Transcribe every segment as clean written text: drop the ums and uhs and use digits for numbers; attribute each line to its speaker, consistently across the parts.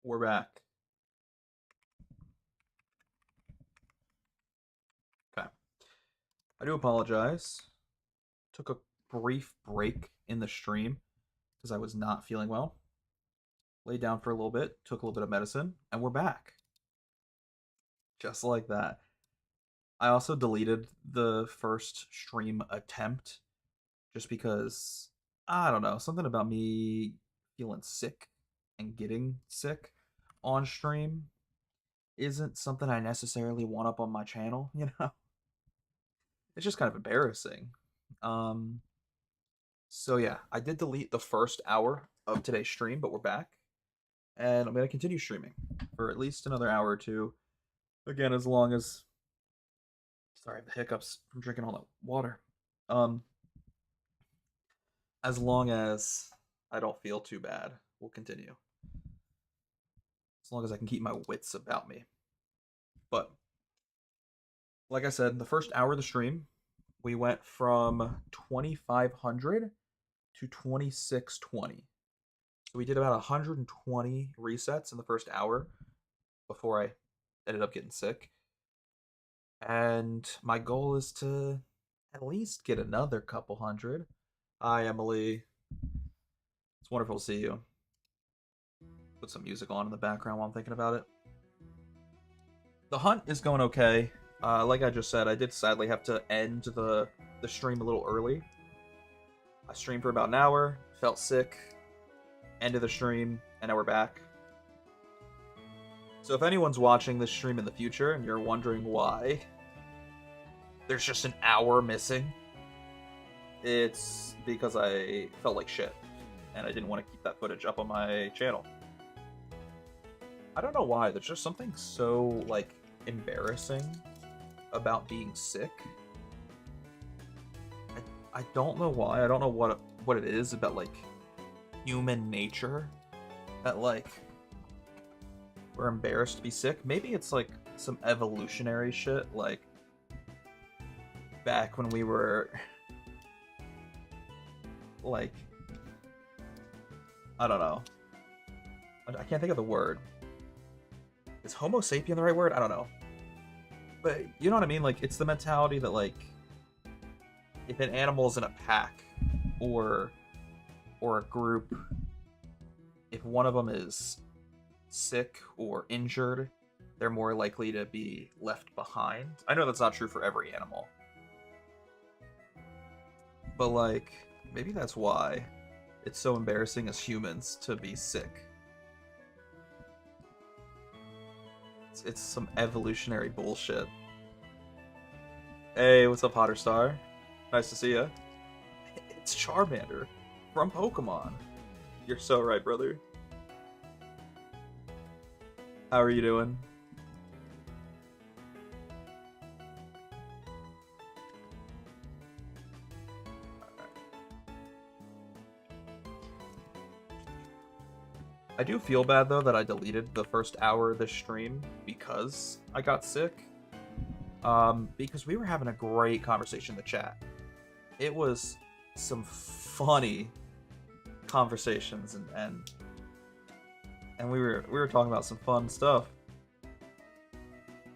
Speaker 1: We're back. Okay. I do apologize. Took a brief break in the stream because I was not feeling well. Laid down for a little bit, took a little bit of medicine, and we're back. Just like that. I also deleted the first stream attempt just because, I don't know, something about me feeling sick and getting sick on stream isn't something I necessarily want up on my channel, you know? It's just kind of embarrassing. Um, So yeah, I did delete the first hour of today's stream, but we're back, and I'm gonna continue streaming for at least another hour or two. Again, as long as sorry, I have the hiccups from drinking all that water. Um, as long as I don't feel too bad, we'll continue. As long as I can keep my wits about me. But like I said, the first hour of the stream, we went from 2500 to 2620. So we did about 120 resets in the first hour before I ended up getting sick. And my goal is to at least get another couple hundred. Hi, Emily. It's wonderful to see you. Put some music on in the background while I'm thinking about it. The hunt is going okay. Like I just said, I did sadly have to end the stream a little early. I streamed for about an hour, felt sick, ended the stream, and now we're back. So if anyone's watching this stream in the future and you're wondering why there's just an hour missing, it's because I felt like shit and I didn't want to keep that footage up on my channel. I don't know why, there's just something so, like, embarrassing about being sick. I don't know why, I don't know what it is about, like, human nature that, like, we're embarrassed to be sick. Maybe it's, like, some evolutionary shit, like, back when we were, like, I don't know. I can't think of the word. Is Homo sapien the right word? I don't know. But you know what I mean? Like, it's the mentality that, like, if an animal's in a pack or a group, if one of them is sick or injured, they're more likely to be left behind. I know that's not true for every animal. But, like, maybe that's why it's so embarrassing as humans to be sick. It's some evolutionary bullshit. Hey, what's up, Hotter Star? Nice to see ya. It's Charmander from Pokemon. You're so right, brother. How are you doing? I do feel bad though that I deleted the first hour of this stream because I got sick. Because we were having a great conversation in the chat. It was some funny conversations and we were talking about some fun stuff.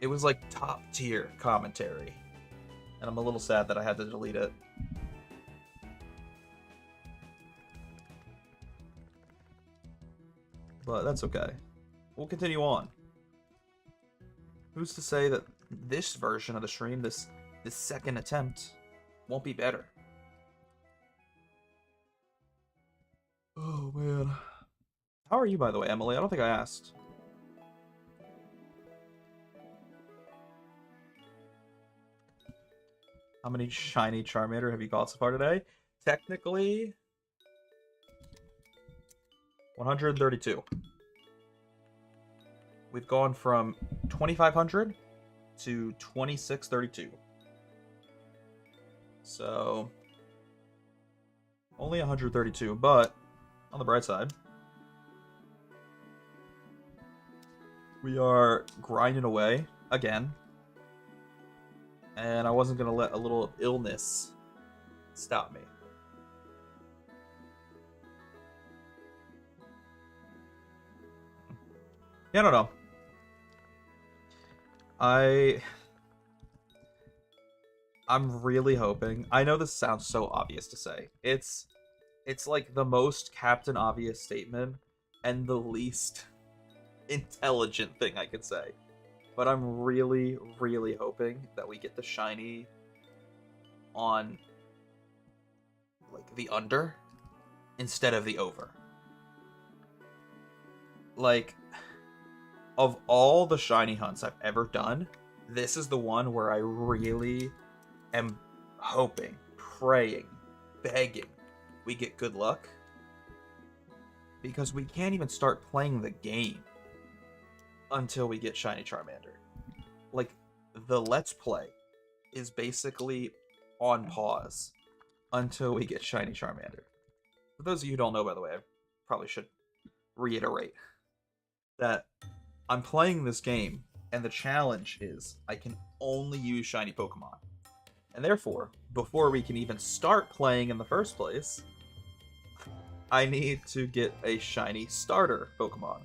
Speaker 1: It was like top tier commentary. And I'm a little sad that I had to delete it. But that's okay. We'll continue on. Who's to say that this version of the stream, this second attempt, won't be better? Oh man. How are you, by the way, Emily? I don't think I asked. How many shiny Charmander have you got so far today? Technically, 132. We've gone from 2,500 to 2,632. So, only 132, but on the bright side, we are grinding away again. And I wasn't going to let a little illness stop me. Yeah, no, no. I'm really hoping. I know this sounds so obvious to say. It's like the most Captain Obvious statement and the least intelligent thing I could say. But I'm really, really hoping that we get the shiny on like the under instead of the over. Like, of all the shiny hunts I've ever done, this is the one where I really am hoping, praying, begging we get good luck. Because we can't even start playing the game until we get shiny Charmander. Like, the Let's Play is basically on pause until we get shiny Charmander. For those of you who don't know, by the way, I probably should reiterate that I'm playing this game, and the challenge is I can only use shiny Pokemon. And therefore, before we can even start playing in the first place, I need to get a shiny starter Pokemon.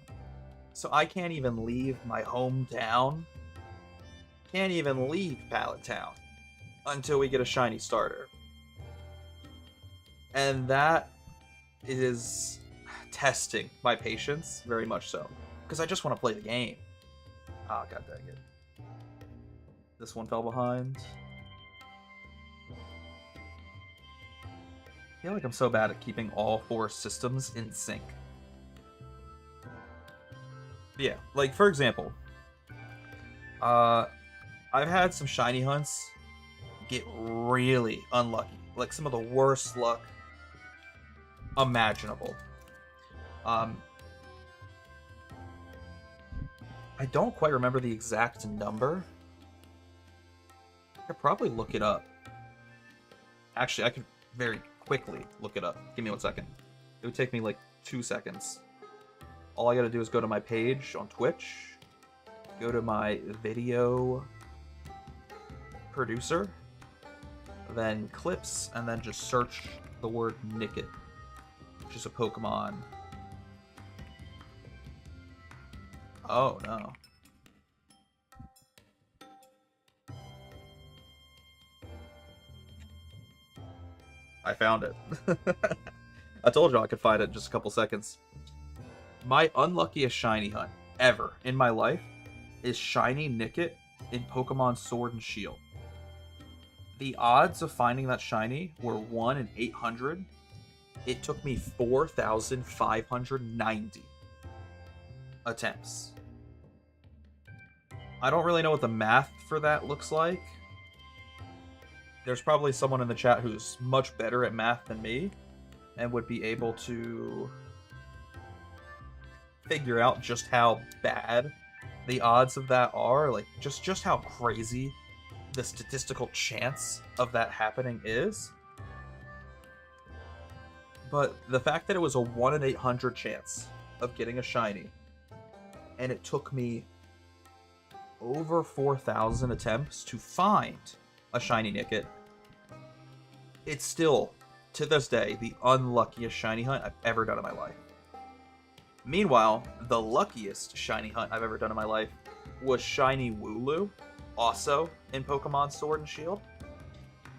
Speaker 1: So I can't even leave my hometown, can't even leave Pallet Town until we get a shiny starter. And that is testing my patience, very much so. Because I just want to play the game. Ah, god dang it. This one fell behind. I feel like I'm so bad at keeping all 4 systems in sync. Yeah, like for example, I've had some shiny hunts get really unlucky. Like some of the worst luck imaginable. I don't quite remember the exact number. I could probably look it up. Actually, I could very quickly look it up. Give me 1 second. It would take me like 2 seconds. All I gotta do is go to my page on Twitch, go to my video producer, then clips, and then just search the word Nickit, which is a Pokemon. Oh no. I found it. I told you I could find it in just a couple seconds. My unluckiest shiny hunt ever in my life is shiny Nickit in Pokemon Sword and Shield. The odds of finding that shiny were 1 in 800. It took me 4,590 attempts. I don't really know what the math for that looks like. There's probably someone in the chat who's much better at math than me and would be able to figure out just how bad the odds of that are, like just how crazy the statistical chance of that happening is. But the fact that it was a 1 in 800 chance of getting a shiny, and it took me over 4,000 attempts to find a shiny Nickit, it's still, to this day, the unluckiest shiny hunt I've ever done in my life. Meanwhile, the luckiest shiny hunt I've ever done in my life was shiny Wooloo, also in Pokemon Sword and Shield.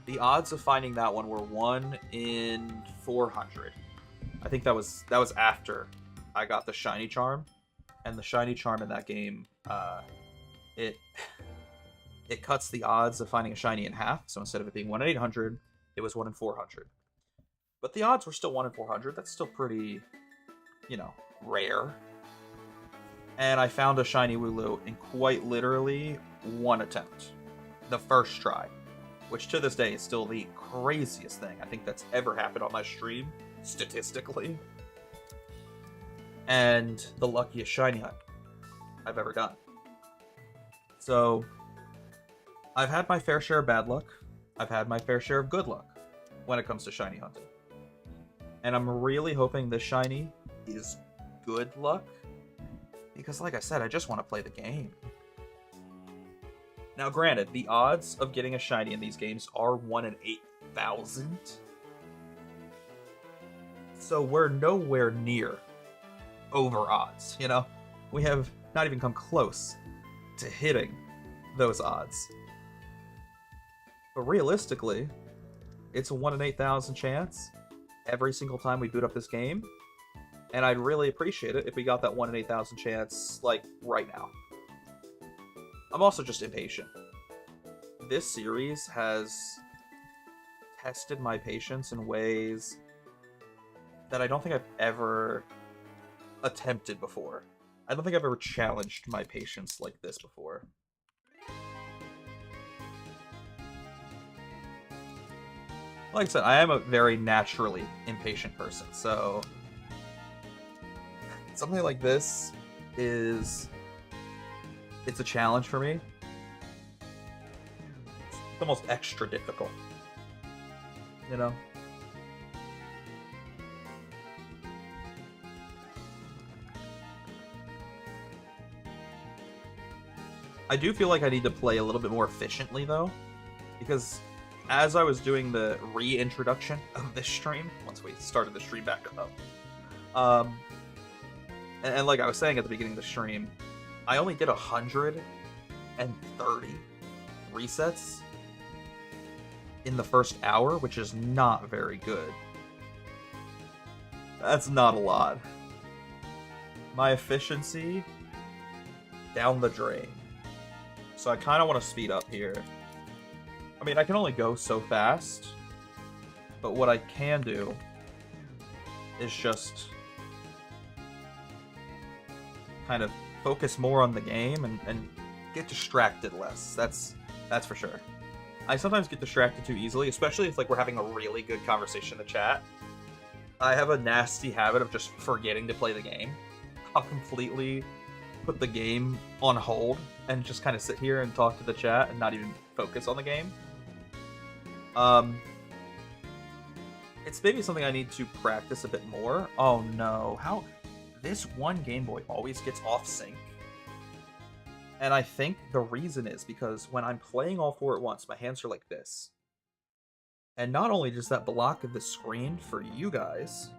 Speaker 1: The odds of finding that one were 1 in 400. I think that was after I got the shiny charm, and the shiny charm in that game, it cuts the odds of finding a shiny in half. So instead of it being 1 in 800, it was 1 in 400. But the odds were still 1 in 400. That's still pretty, rare. And I found a shiny Wooloo in quite literally 1 attempt. The first try. Which to this day is still the craziest thing I think that's ever happened on my stream, statistically. And the luckiest shiny hunt I've ever done. So, I've had my fair share of bad luck. I've had my fair share of good luck when it comes to shiny hunting. And I'm really hoping this shiny is good luck. Because like I said, I just want to play the game. Now granted, the odds of getting a shiny in these games are 1 in 8,000. So we're nowhere near over odds, We have not even come close to hitting those odds. But realistically, it's a 1 in 8,000 chance every single time we boot up this game, and I'd really appreciate it if we got that 1 in 8,000 chance, like, right now. I'm also just impatient. This series has tested my patience in ways that I don't think I've ever attempted before. I don't think I've ever challenged my patience like this before. Like I said, I am a very naturally impatient person, so something like this it's a challenge for me. It's almost extra difficult, you know? I do feel like I need to play a little bit more efficiently, though, because as I was doing the reintroduction of this stream, once we started the stream back up, and like I was saying at the beginning of the stream, I only did 130 resets in the first hour, which is not very good. That's not a lot. My efficiency down the drain. So I kind of want to speed up here. I mean, I can only go so fast, but what I can do is just kind of focus more on the game and get distracted less. That's for sure. I sometimes get distracted too easily, especially if like we're having a really good conversation in the chat. I have a nasty habit of just forgetting to play the game. I'll completely put the game on hold and just kind of sit here and talk to the chat and not even focus on the game. It's maybe something I need to practice a bit more. Oh no, how this one Game Boy always gets off sync. And I think the reason is because when I'm playing all four at once, my hands are like this. And not only does that block the screen for you guys,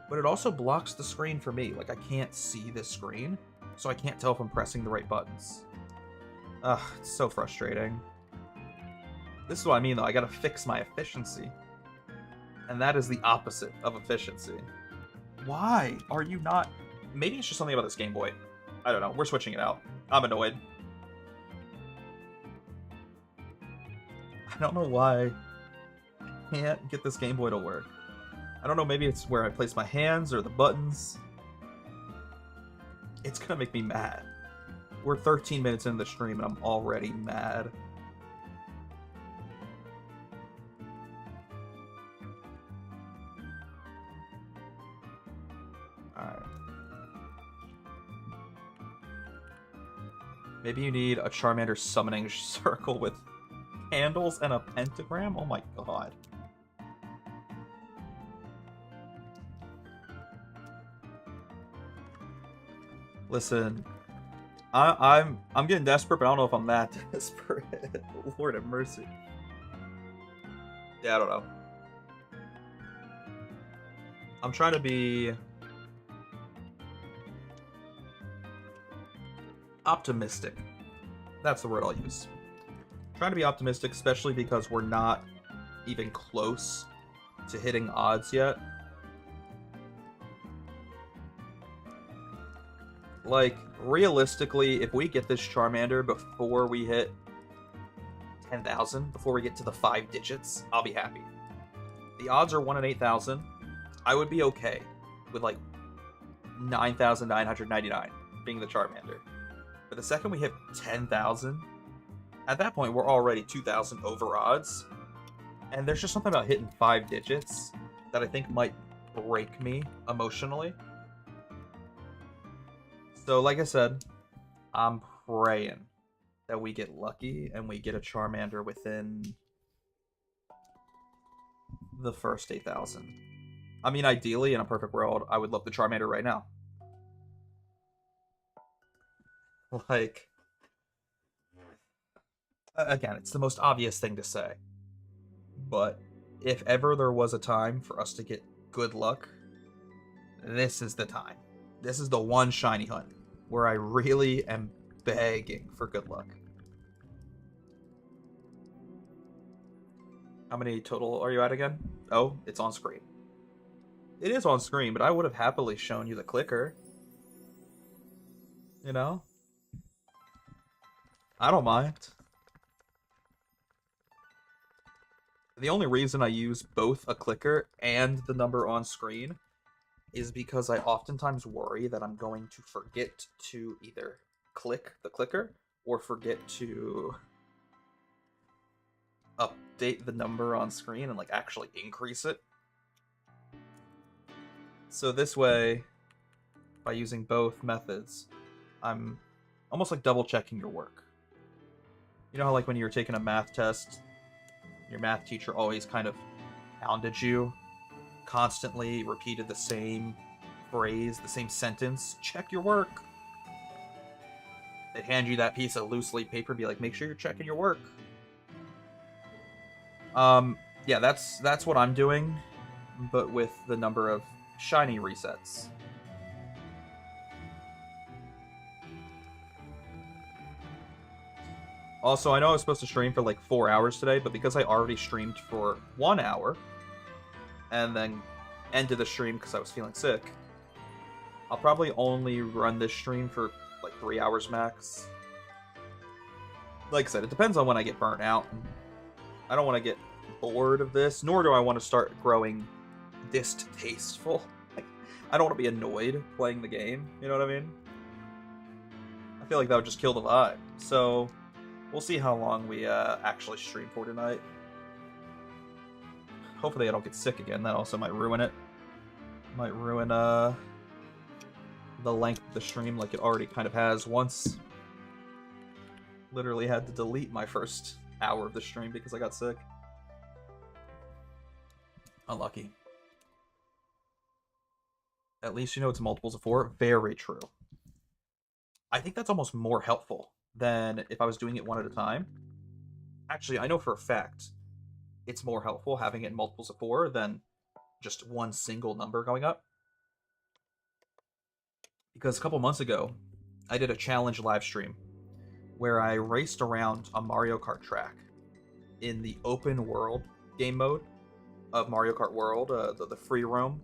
Speaker 1: but it also blocks the screen for me. Like, I can't see this screen, so I can't tell if I'm pressing the right buttons. Ugh, it's so frustrating. This is what I mean, though. I gotta fix my efficiency. And that is the opposite of efficiency. Why are you not... Maybe it's just something about this Game Boy. I don't know. We're switching it out. I'm annoyed. I don't know why I can't get this Game Boy to work. I don't know, maybe it's where I place my hands or the buttons. It's gonna make me mad. We're 13 minutes into the stream and I'm already mad. Alright. Maybe you need a Charmander summoning circle with candles and a pentagram? Oh my god. Listen, I'm getting desperate, but I don't know if I'm that desperate. Lord have mercy. Yeah, I don't know. I'm trying to be optimistic. That's the word I'll use. Trying to be optimistic, especially because we're not even close to hitting odds yet. Like, realistically, if we get this Charmander before we hit 10,000, before we get to the 5 digits, I'll be happy. The odds are 1 in 8,000. I would be okay with, like, 9,999 being the Charmander. But the second we hit 10,000, at that point, we're already 2,000 over odds. And there's just something about hitting 5 digits that I think might break me emotionally. So, like I said, I'm praying that we get lucky and we get a Charmander within the first 8,000. I mean, ideally, in a perfect world, I would love the Charmander right now. Like, again, it's the most obvious thing to say. But if ever there was a time for us to get good luck, this is the time. This is the one shiny hunt where I really am begging for good luck. How many total are you at again? Oh, it's on screen. It is on screen, but I would have happily shown you the clicker. You know? I don't mind. The only reason I use both a clicker and the number on screen is because I oftentimes worry that I'm going to forget to either click the clicker or forget to update the number on screen and like actually increase it. So this way, by using both methods, I'm almost like double checking your work. You know how like when you were taking a math test, your math teacher always kind of hounded you, constantly repeated the same phrase, the same sentence, check your work. They'd hand you that piece of loose leaf paper, be like, make sure you're checking your work. Yeah, that's what I'm doing, but with the number of shiny resets. Also, I know I was supposed to stream for like 4 hours today, but because I already streamed for 1 hour, and then ended the stream because I was feeling sick, I'll probably only run this stream for like 3 hours max. Like I said, it depends on when I get burnt out. I don't want to get bored of this, nor do I want to start growing distasteful. Like, I don't want to be annoyed playing the game, you know what I mean? I feel like that would just kill the vibe. So, we'll see how long we actually stream for tonight. Hopefully I don't get sick again, that also might ruin it. Might ruin the length of the stream like it already kind of has once. Literally had to delete my first hour of the stream because I got sick. Unlucky. At least you know it's multiples of 4. Very true. I think that's almost more helpful than if I was doing it one at a time. Actually, I know for a fact it's more helpful having it in multiples of 4 than just one single number going up. Because a couple months ago, I did a challenge live stream where I raced around a Mario Kart track in the open world game mode of Mario Kart World, the free roam.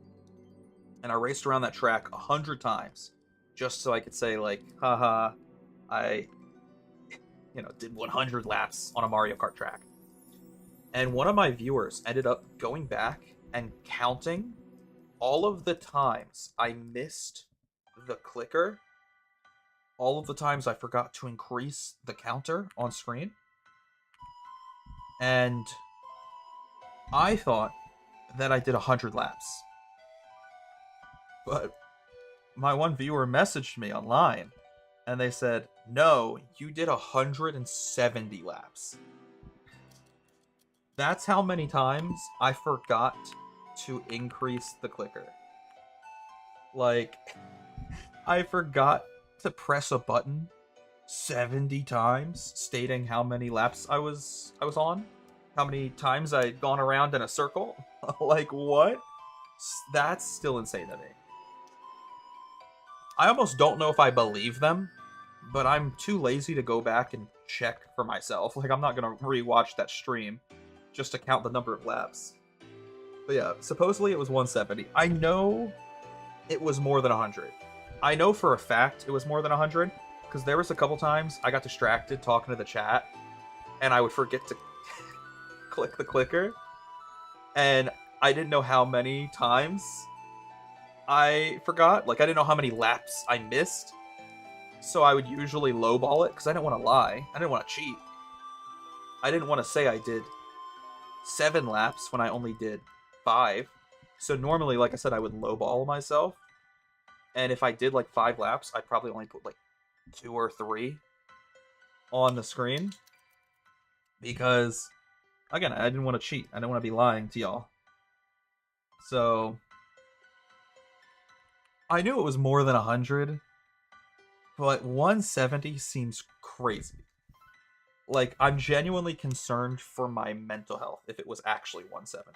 Speaker 1: And I raced around that track 100 times just so I could say, like, haha, I, did 100 laps on a Mario Kart track. And one of my viewers ended up going back and counting all of the times I missed the clicker, all of the times I forgot to increase the counter on screen. And I thought that I did 100 laps. But my one viewer messaged me online and they said, no, you did 170 laps. That's how many times I forgot to increase the clicker. Like, I forgot to press a button 70 times stating how many laps I was on, how many times I'd gone around in a circle. Like, what? That's still insane to me. I almost don't know if I believe them, but I'm too lazy to go back and check for myself. Like, I'm not gonna rewatch that stream just to count the number of laps. But yeah, supposedly it was 170. I know it was more than 100. I know for a fact it was more than 100, because there was a couple times I got distracted talking to the chat, and I would forget to click the clicker, and I didn't know how many times I forgot. Like, I didn't know how many laps I missed, so I would usually lowball it, because I didn't want to lie. I didn't want to cheat. I didn't want to say I did 7 laps when I only did 5. So normally, like I said, I would lowball myself. And if I did like 5 laps, I'd probably only put like 2 or 3 on the screen. Because, again, I didn't want to cheat. I didn't want to be lying to y'all. So, I knew it was more than 100. But 170 seems crazy. Like, I'm genuinely concerned for my mental health if it was actually 170.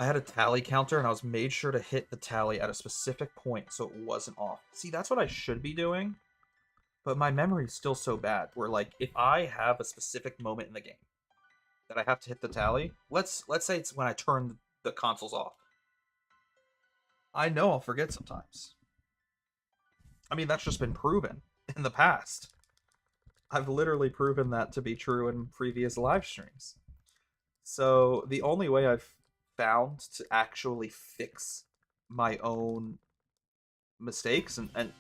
Speaker 1: I had a tally counter and I was made sure to hit the tally at a specific point so it wasn't off. See, that's what I should be doing, but my memory's still so bad where like if I have a specific moment in the game that I have to hit the tally, let's say it's when I turn the consoles off. I know I'll forget sometimes. I mean, that's just been proven in the past. I've literally proven that to be true in previous live streams. So the only way I've found to actually fix my own mistakes, and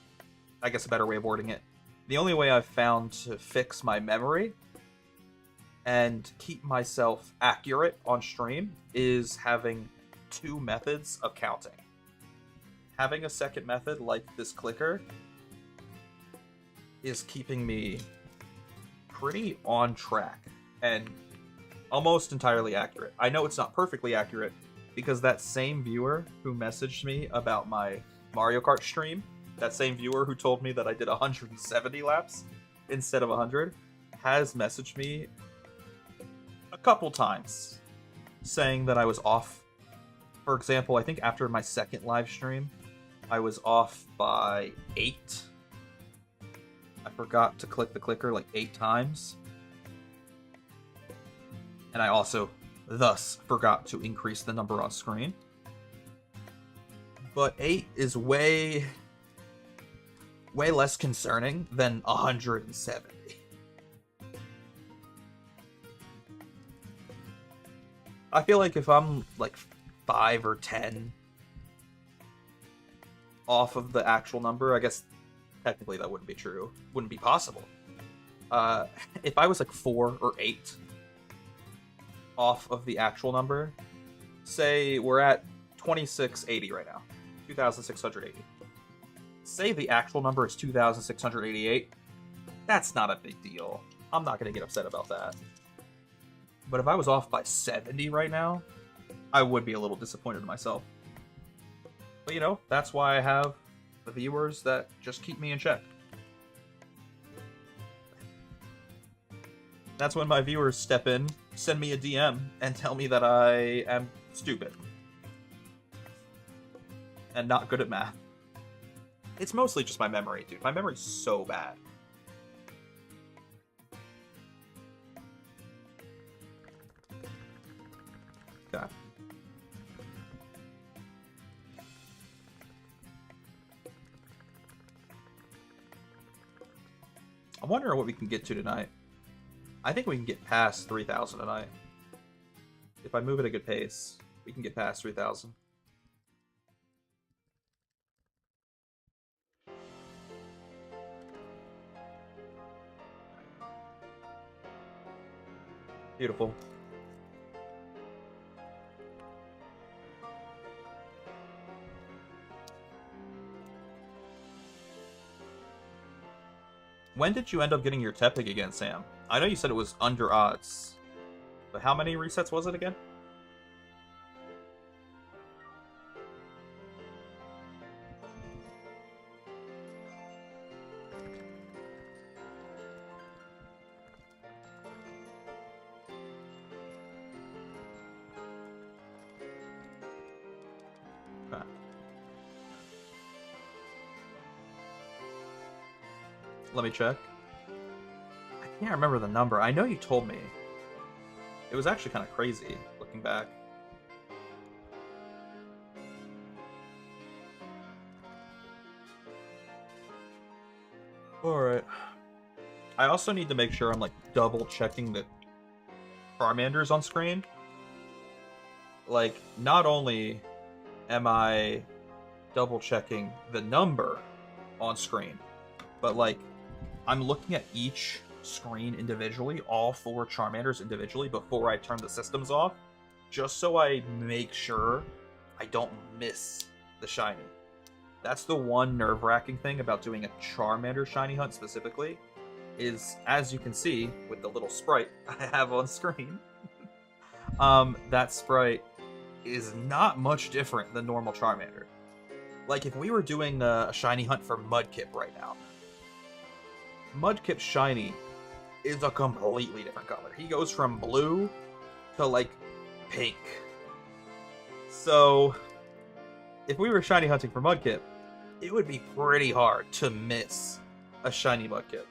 Speaker 1: I guess a better way of wording it, the only way I've found to fix my memory and keep myself accurate on stream is having two methods of counting. Having a second method like this clicker is keeping me pretty on track and almost entirely accurate. I know it's not perfectly accurate because that same viewer who messaged me about my Mario Kart stream, that same viewer who told me that I did 170 laps instead of 100, has messaged me a couple times saying that I was off. For example, I think after my second live stream, I was off by 8. I forgot to click the clicker like 8 times. And I also, thus, forgot to increase the number on screen. But 8 is way less concerning than 170. I feel like if I'm like 5 or 10 off of the actual number, I guess technically that wouldn't be true. Wouldn't be possible. If I was like 4 or 8 off of the actual number, say we're at 2680 right now, 2680. Say the actual number is 2688. That's not a big deal. I'm not going to get upset about that. But if I was off by 70 right now, I would be a little disappointed in myself. But you know, that's why I have the viewers that just keep me in check. That's when my viewers step in, send me a DM, and tell me that I am stupid. And not good at math. It's mostly just my memory, dude. My memory's so bad. Okay. I'm wondering what we can get to tonight. I think we can get past 3,000 tonight. If I move at a good pace, we can get past 3,000. Beautiful. When did you end up getting your Tepig again, Sam? I know you said it was under odds, but how many resets was it again? Okay. Let me check. I can't remember the number. I know you told me. It was actually kind of crazy, looking back. Alright. I also need to make sure I'm, like, double-checking the Charmanders on screen. Like, not only am I double-checking the number on screen, but, like, I'm looking at each screen individually, all 4 Charmanders individually, before I turn the systems off, just so I make sure I don't miss the shiny. That's the one nerve-wracking thing about doing a Charmander shiny hunt specifically, is, as you can see, with the little sprite I have on screen, that sprite is not much different than normal Charmander. Like, if we were doing a shiny hunt for Mudkip right now, Mudkip's shiny is a completely different color. He goes from blue to, like, pink. So, if we were shiny hunting for Mudkip, it would be pretty hard to miss a shiny Mudkip.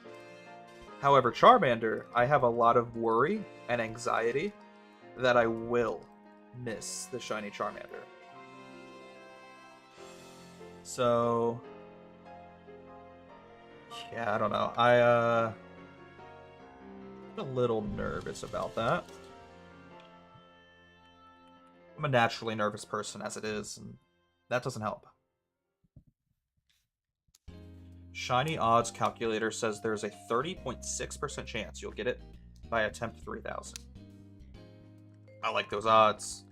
Speaker 1: However, Charmander, I have a lot of worry and anxiety that I will miss the shiny Charmander. So, yeah, I don't know. I'm a little nervous about that. I'm a naturally nervous person as it is, and that doesn't help. Shiny odds calculator says there's a 30.6% chance you'll get it by attempt 3000. I like those odds.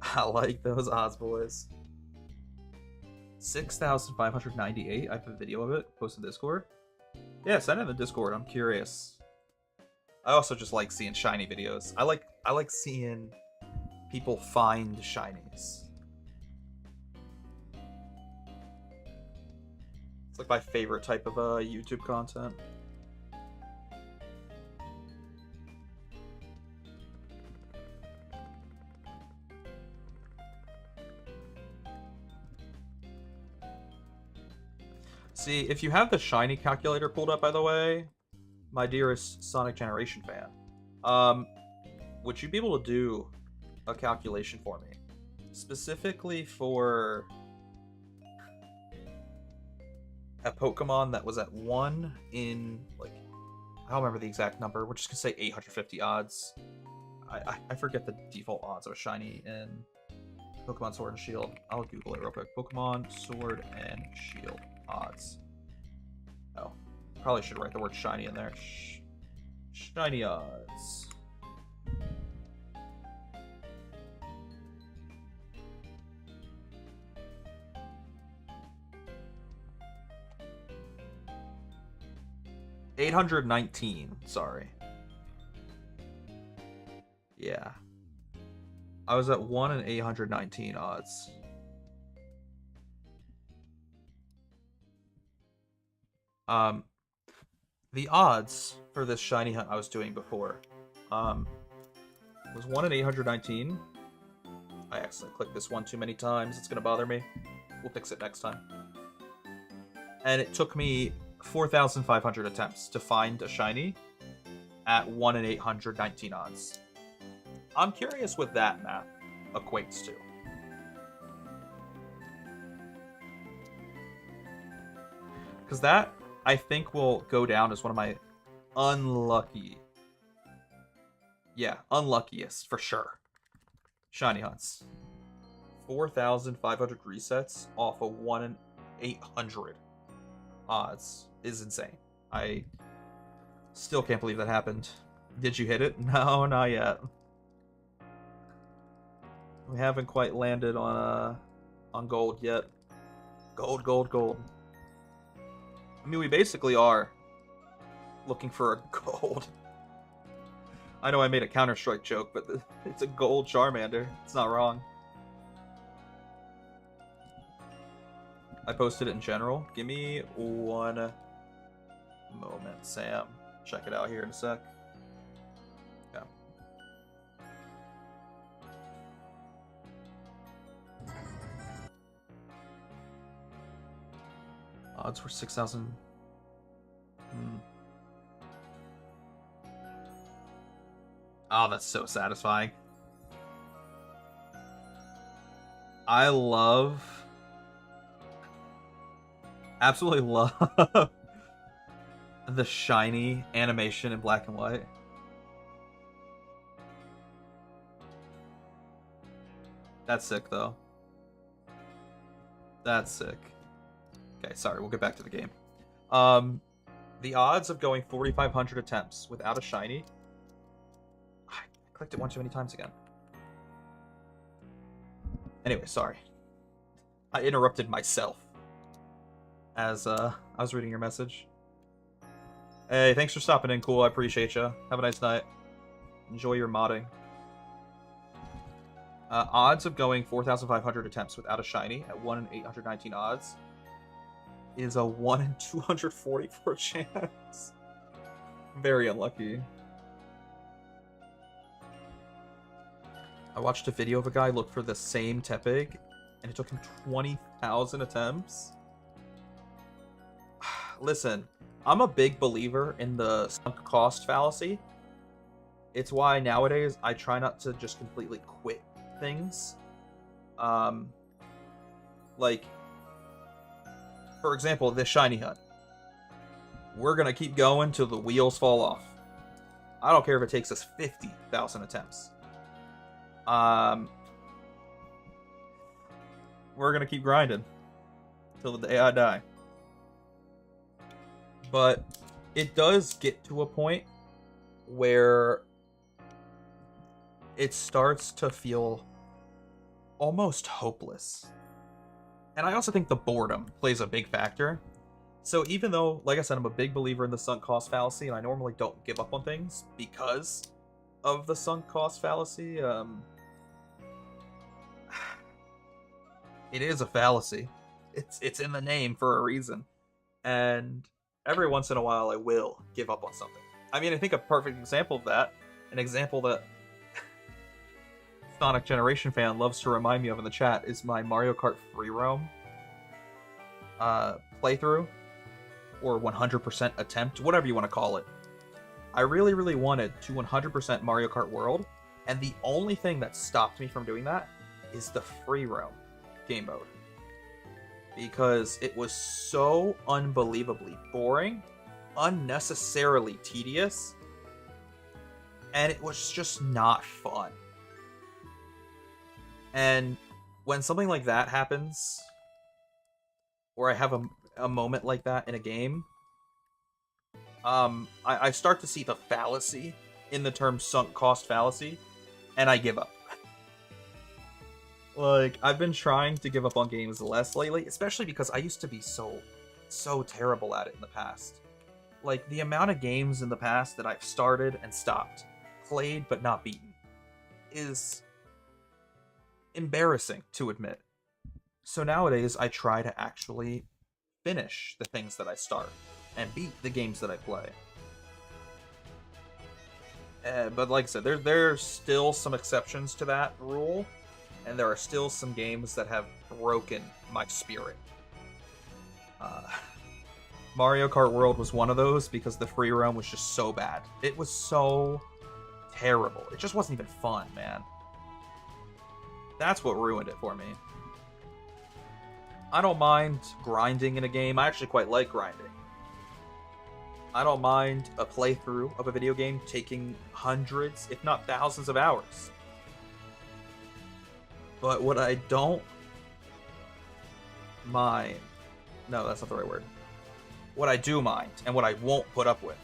Speaker 1: I like those odds, boys. 6,598. I have a video of it posted in Discord. Yeah, send it in the Discord. I'm curious. I also just like seeing shiny videos. I like seeing people find shinies. It's like my favorite type of YouTube content. See, if you have the shiny calculator pulled up, by the way, my dearest Sonic Generation fan, would you be able to do a calculation for me? Specifically for a Pokemon that was at 1 in, like, I don't remember the exact number. We're just gonna say 850 odds. I forget the default odds of a shiny in Pokemon Sword and Shield. I'll Google it real quick. Pokemon Sword and Shield odds. Oh, probably should write the word shiny in there. Shiny odds. $819, sorry. Yeah. I was at 1 in 819 odds. The odds for this shiny hunt I was doing before was 1 in 819. I accidentally clicked this one too many times. It's gonna bother me. We'll fix it next time. And it took me 4,500 attempts to find a shiny at 1 in 819 odds. I'm curious what that math equates to. Because that, I think, will go down as one of my unluckiest for sure shiny hunts. 4,500 resets off of 1 in 800 odds is insane. I still can't believe that happened. Did you hit it? No, not yet. We haven't quite landed on gold yet. Gold. I mean, we basically are looking for a gold. I know I made a Counter-Strike joke, but it's a gold Charmander. It's not wrong. I posted it in general. Give me one moment, Sam. Check it out here in a sec. Yeah. Odds were 6,000. Oh, that's so satisfying. Absolutely love the shiny animation in black and white. That's sick, though. That's sick. Okay, sorry, we'll get back to the game. The odds of going 4,500 attempts without a shiny... I clicked it one too many times again. Anyway, sorry. I interrupted myself as I was reading your message. Hey, thanks for stopping in, cool. I appreciate you. Have a nice night. Enjoy your modding. Odds of going 4,500 attempts without a shiny at 1 in 819 odds is a 1 in 244 chance. Very unlucky. I watched a video of a guy look for the same Tepig, and it took him 20,000 attempts. Listen, I'm a big believer in the sunk cost fallacy. It's why nowadays I try not to just completely quit things. Like, for example, this shiny hunt. We're gonna keep going till the wheels fall off. I don't care if it takes us 50,000 attempts. We're gonna keep grinding till the day I die. But it does get to a point where it starts to feel almost hopeless. And I also think the boredom plays a big factor. So even though, like I said, I'm a big believer in the sunk cost fallacy, and I normally don't give up on things because of the sunk cost fallacy, it is a fallacy. It's in the name for a reason. And every once in a while I will give up on something. I mean, I think a perfect example of that, an example that Sonic Generation fan loves to remind me of in the chat, is my Mario Kart free roam playthrough, or 100% attempt, whatever you want to call it. I really, really wanted to 100% Mario Kart World, and the only thing that stopped me from doing that is the free roam game mode. Because it was so unbelievably boring, unnecessarily tedious, and it was just not fun. And when something like that happens, or I have a moment like that in a game, I start to see the fallacy in the term sunk cost fallacy, and I give up. Like, I've been trying to give up on games less lately, especially because I used to be so terrible at it in the past. Like, the amount of games in the past that I've started and stopped, played but not beaten, is embarrassing to admit. So nowadays, I try to actually finish the things that I start and beat the games that I play. But like I said, there's still some exceptions to that rule, and there are still some games that have broken my spirit. Mario Kart World was one of those because the free roam was just so bad. It was so terrible. It just wasn't even fun, man. That's what ruined it for me. I don't mind grinding in a game. I actually quite like grinding. I don't mind a playthrough of a video game taking hundreds, if not thousands of hours. But what I don't mind... No, that's not the right word. What I do mind, and what I won't put up with,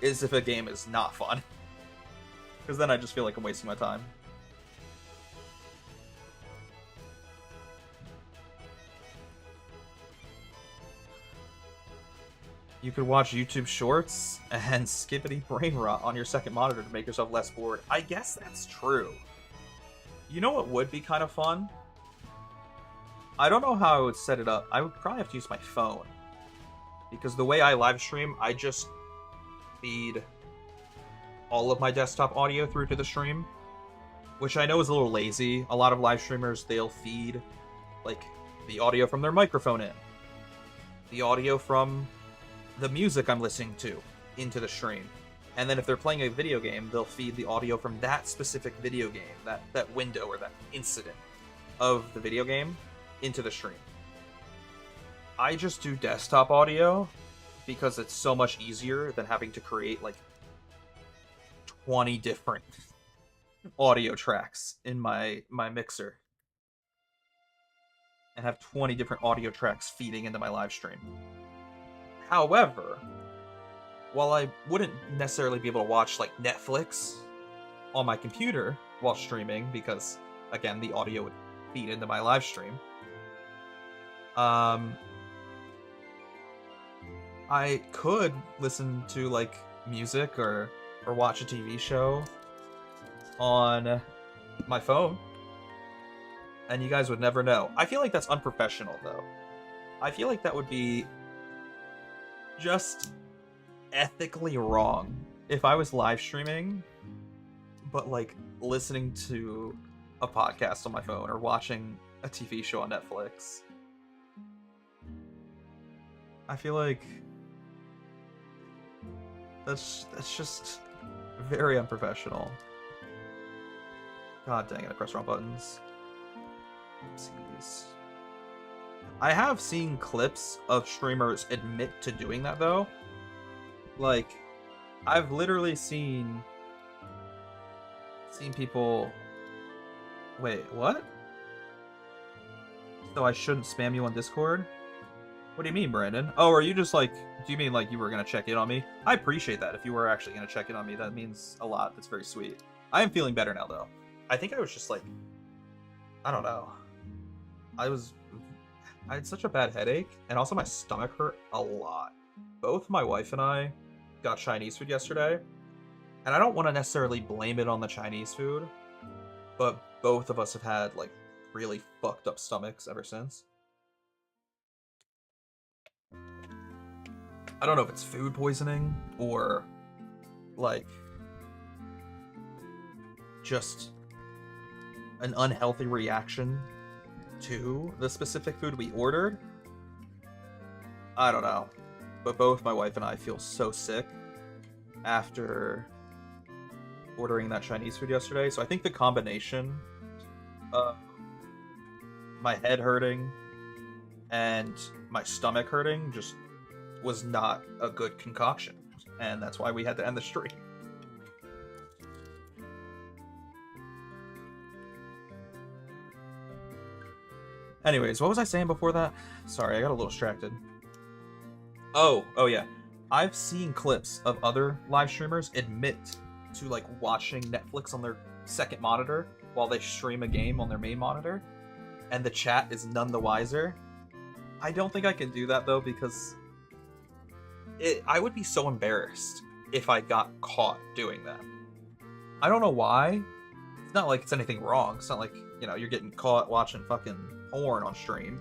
Speaker 1: is if a game is not fun. Because then I just feel like I'm wasting my time. You could watch YouTube Shorts and skippity brain rot on your second monitor to make yourself less bored. I guess that's true. You know what would be kind of fun? I don't know how I would set it up. I would probably have to use my phone. Because the way I live stream, I just feed all of my desktop audio through to the stream. Which I know is a little lazy. A lot of live streamers, they'll feed like the audio from their microphone in. The audio from the music I'm listening to into the stream. And then if they're playing a video game, they'll feed the audio from that specific video game, that window or that incident of the video game into the stream. I just do desktop audio because it's so much easier than having to create like 20 different audio tracks in my mixer and have 20 different audio tracks feeding into my live stream. However, while I wouldn't necessarily be able to watch like Netflix on my computer while streaming, because again the audio would feed into my live stream, I could listen to like music or watch a TV show on my phone, and you guys would never know. I feel like that's unprofessional though. I feel like that would be just ethically wrong if I was live streaming but like listening to a podcast on my phone or watching a TV show on Netflix. I feel like that's just very unprofessional. God dang it, I pressed wrong buttons. Oopsies. I have seen clips of streamers admit to doing that though. Like, I've literally seen people. Wait, what? So I shouldn't spam you on Discord? What do you mean, Brandon? Oh, are you just like, do you mean like you were gonna check in on me? I appreciate that. If you were actually gonna check in on me, that means a lot. That's very sweet. I am feeling better now though. I think I was just like, I don't know. I had such a bad headache, and also my stomach hurt a lot. Both my wife and I got Chinese food yesterday, and I don't want to necessarily blame it on the Chinese food, but both of us have had like really fucked up stomachs ever since. I don't know if it's food poisoning or like just an unhealthy reaction to the specific food we ordered. I don't know. But both my wife and I feel so sick after ordering that Chinese food yesterday. So I think the combination of my head hurting and my stomach hurting just was not a good concoction. And that's why we had to end the stream. Anyways, what was I saying before that? Sorry, I got a little distracted. Oh yeah. I've seen clips of other live streamers admit to like watching Netflix on their second monitor while they stream a game on their main monitor, and the chat is none the wiser. I don't think I can do that though, because I would be so embarrassed if I got caught doing that. I don't know why. It's not like it's anything wrong. It's not like, you know, you're getting caught watching fucking porn on stream.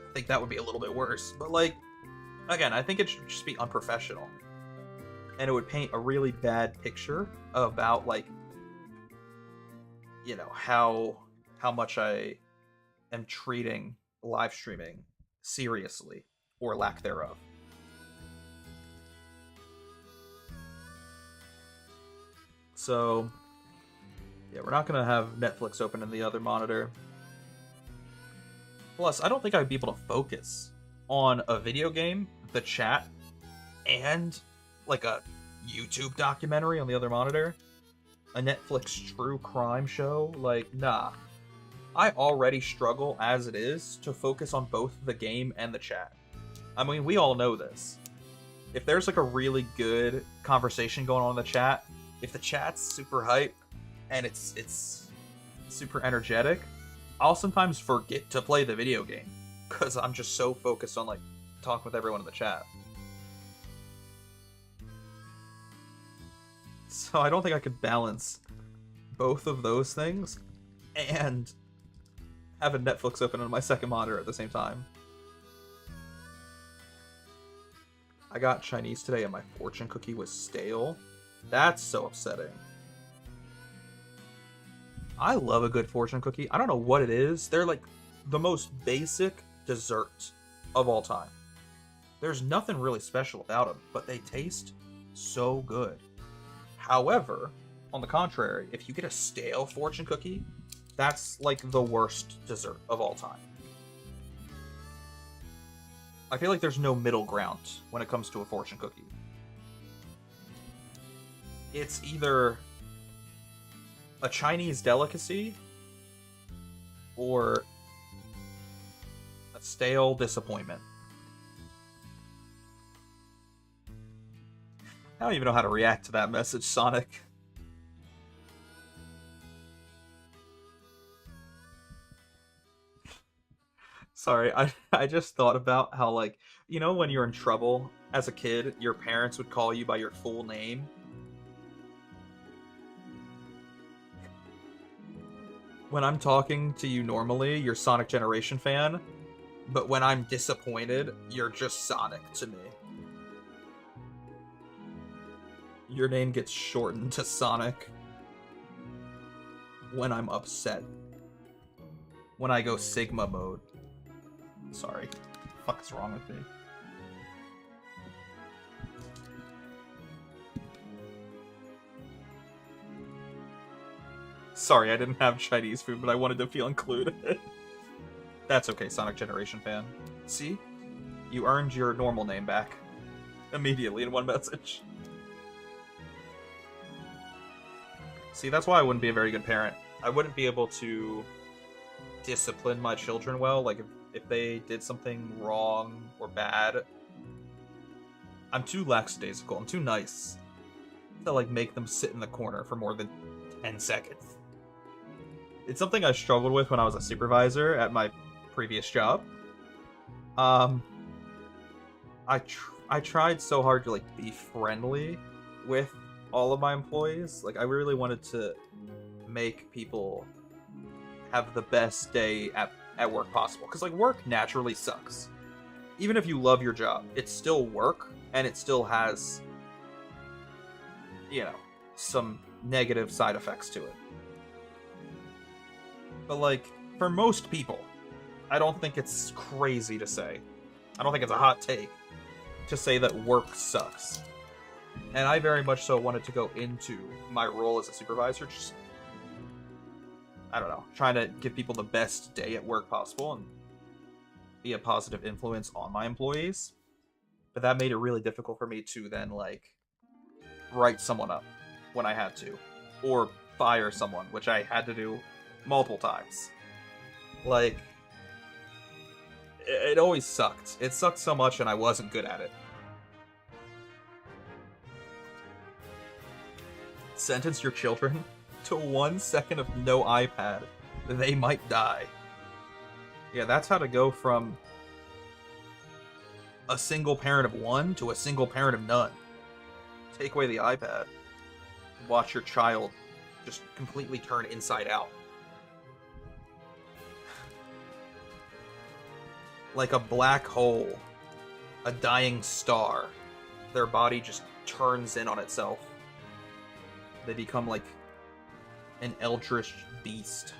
Speaker 1: I think that would be a little bit worse. But like, again, I think it should just be unprofessional. And it would paint a really bad picture about like, you know, how much I am treating live streaming seriously, or lack thereof. So, yeah, we're not going to have Netflix open in the other monitor. Plus, I don't think I'd be able to focus on a video game, the chat, and like a YouTube documentary on the other monitor. A Netflix true crime show. Like, nah. I already struggle as it is to focus on both the game and the chat. I mean, we all know this. If there's like a really good conversation going on in the chat, if the chat's super hype and it's super energetic, I'll sometimes forget to play the video game because I'm just so focused on like talking with everyone in the chat. So I don't think I could balance both of those things and have a Netflix open on my second monitor at the same time. I got Chinese today and my fortune cookie was stale. That's so upsetting. I love a good fortune cookie. I don't know what it is. They're like the most basic dessert of all time. There's nothing really special about them, but they taste so good. However, on the contrary, if you get a stale fortune cookie, that's like the worst dessert of all time. I feel like there's no middle ground when it comes to a fortune cookie. It's either a Chinese delicacy or a stale disappointment. I don't even know how to react to that message, Sonic. Sorry, I just thought about how, like, you know when you're in trouble as a kid, your parents would call you by your full name? When I'm talking to you normally, you're Sonic Generation fan, but when I'm disappointed, you're just Sonic to me. Your name gets shortened to Sonic. when I'm upset. When I go Sigma mode. Sorry. What the fuck is wrong with me? Sorry, I didn't have Chinese food, but I wanted to feel included. That's okay, Sonic Generation fan. See? You earned your normal name back. Immediately in one message. See, that's why I wouldn't be a very good parent. I wouldn't be able to discipline my children well. Like, if they did something wrong or bad, I'm too lackadaisical. I'm too nice to, like, make them sit in the corner for more than 10 seconds. It's something I struggled with when I was a supervisor at my previous job. I tried so hard to, like, be friendly with all of my employees. Like, I really wanted to make people have the best day at work possible. Because, like, work naturally sucks. Even if you love your job, it's still work, and it still has, you know, some negative side effects to it. But, like, for most people, I don't think it's crazy to say. I don't think it's a hot take to say that work sucks. And I very much so wanted to go into my role as a supervisor, just, I don't know, trying to give people the best day at work possible and be a positive influence on my employees. But that made it really difficult for me to then, like, write someone up when I had to. Or fire someone, which I had to do multiple times. Like, it always sucked. It sucked so much and I wasn't good at it. Sentence your children to 1 second of no iPad. They might die. Yeah, that's how to go from a single parent of one to a single parent of none. Take away the iPad. Watch your child just completely turn inside out. Like a black hole, a dying star. Their body just turns in on itself. They become like an eldritch beast.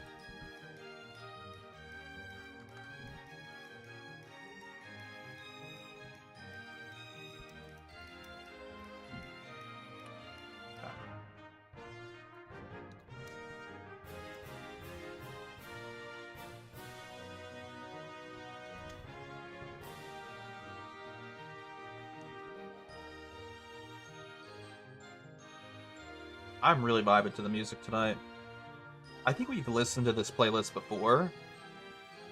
Speaker 1: I'm really vibing to the music tonight. I think we've listened to this playlist before.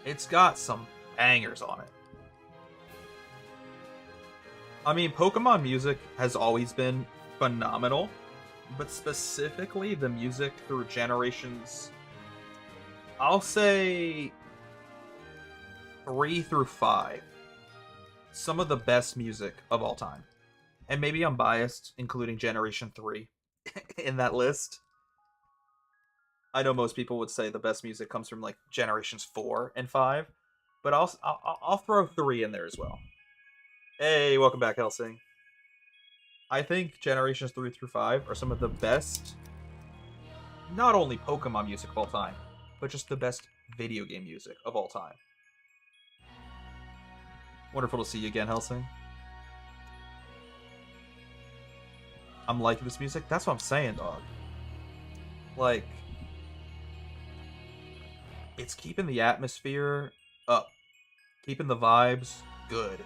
Speaker 1: It's got some bangers on it. I mean, Pokemon music has always been phenomenal, but specifically the music through generations, I'll say 3 through 5. Some of the best music of all time. And maybe I'm biased, including Generation 3. In that list. I know most people would say the best music comes from like generations 4 and 5, but I'll throw 3 in there as well. Hey, welcome back, Helsing. I think generations 3 through 5 are some of the best, not only Pokemon music of all time, but just the best video game music of all time. Wonderful to see you again, Helsing. I'm liking this music. That's what I'm saying, dog. Like, it's keeping the atmosphere up. Keeping the vibes good.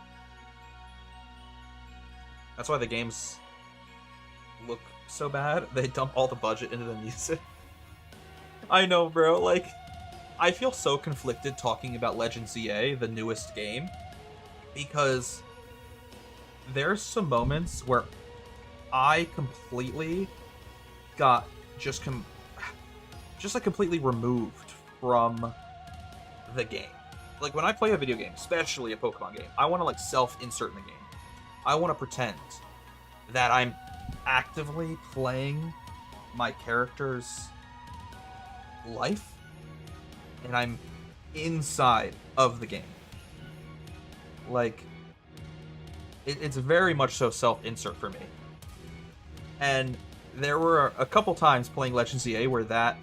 Speaker 1: That's why the games look so bad. They dump all the budget into the music. I know, bro. Like, I feel so conflicted talking about Legend ZA, the newest game, because there's some moments where I completely got just like completely removed from the game. Like, when I play a video game, especially a Pokemon game, I want to like self-insert in the game. I want to pretend that I'm actively playing my character's life and I'm inside of the game. Like, it's very much so self-insert for me. And there were a couple times playing Legend ZA where that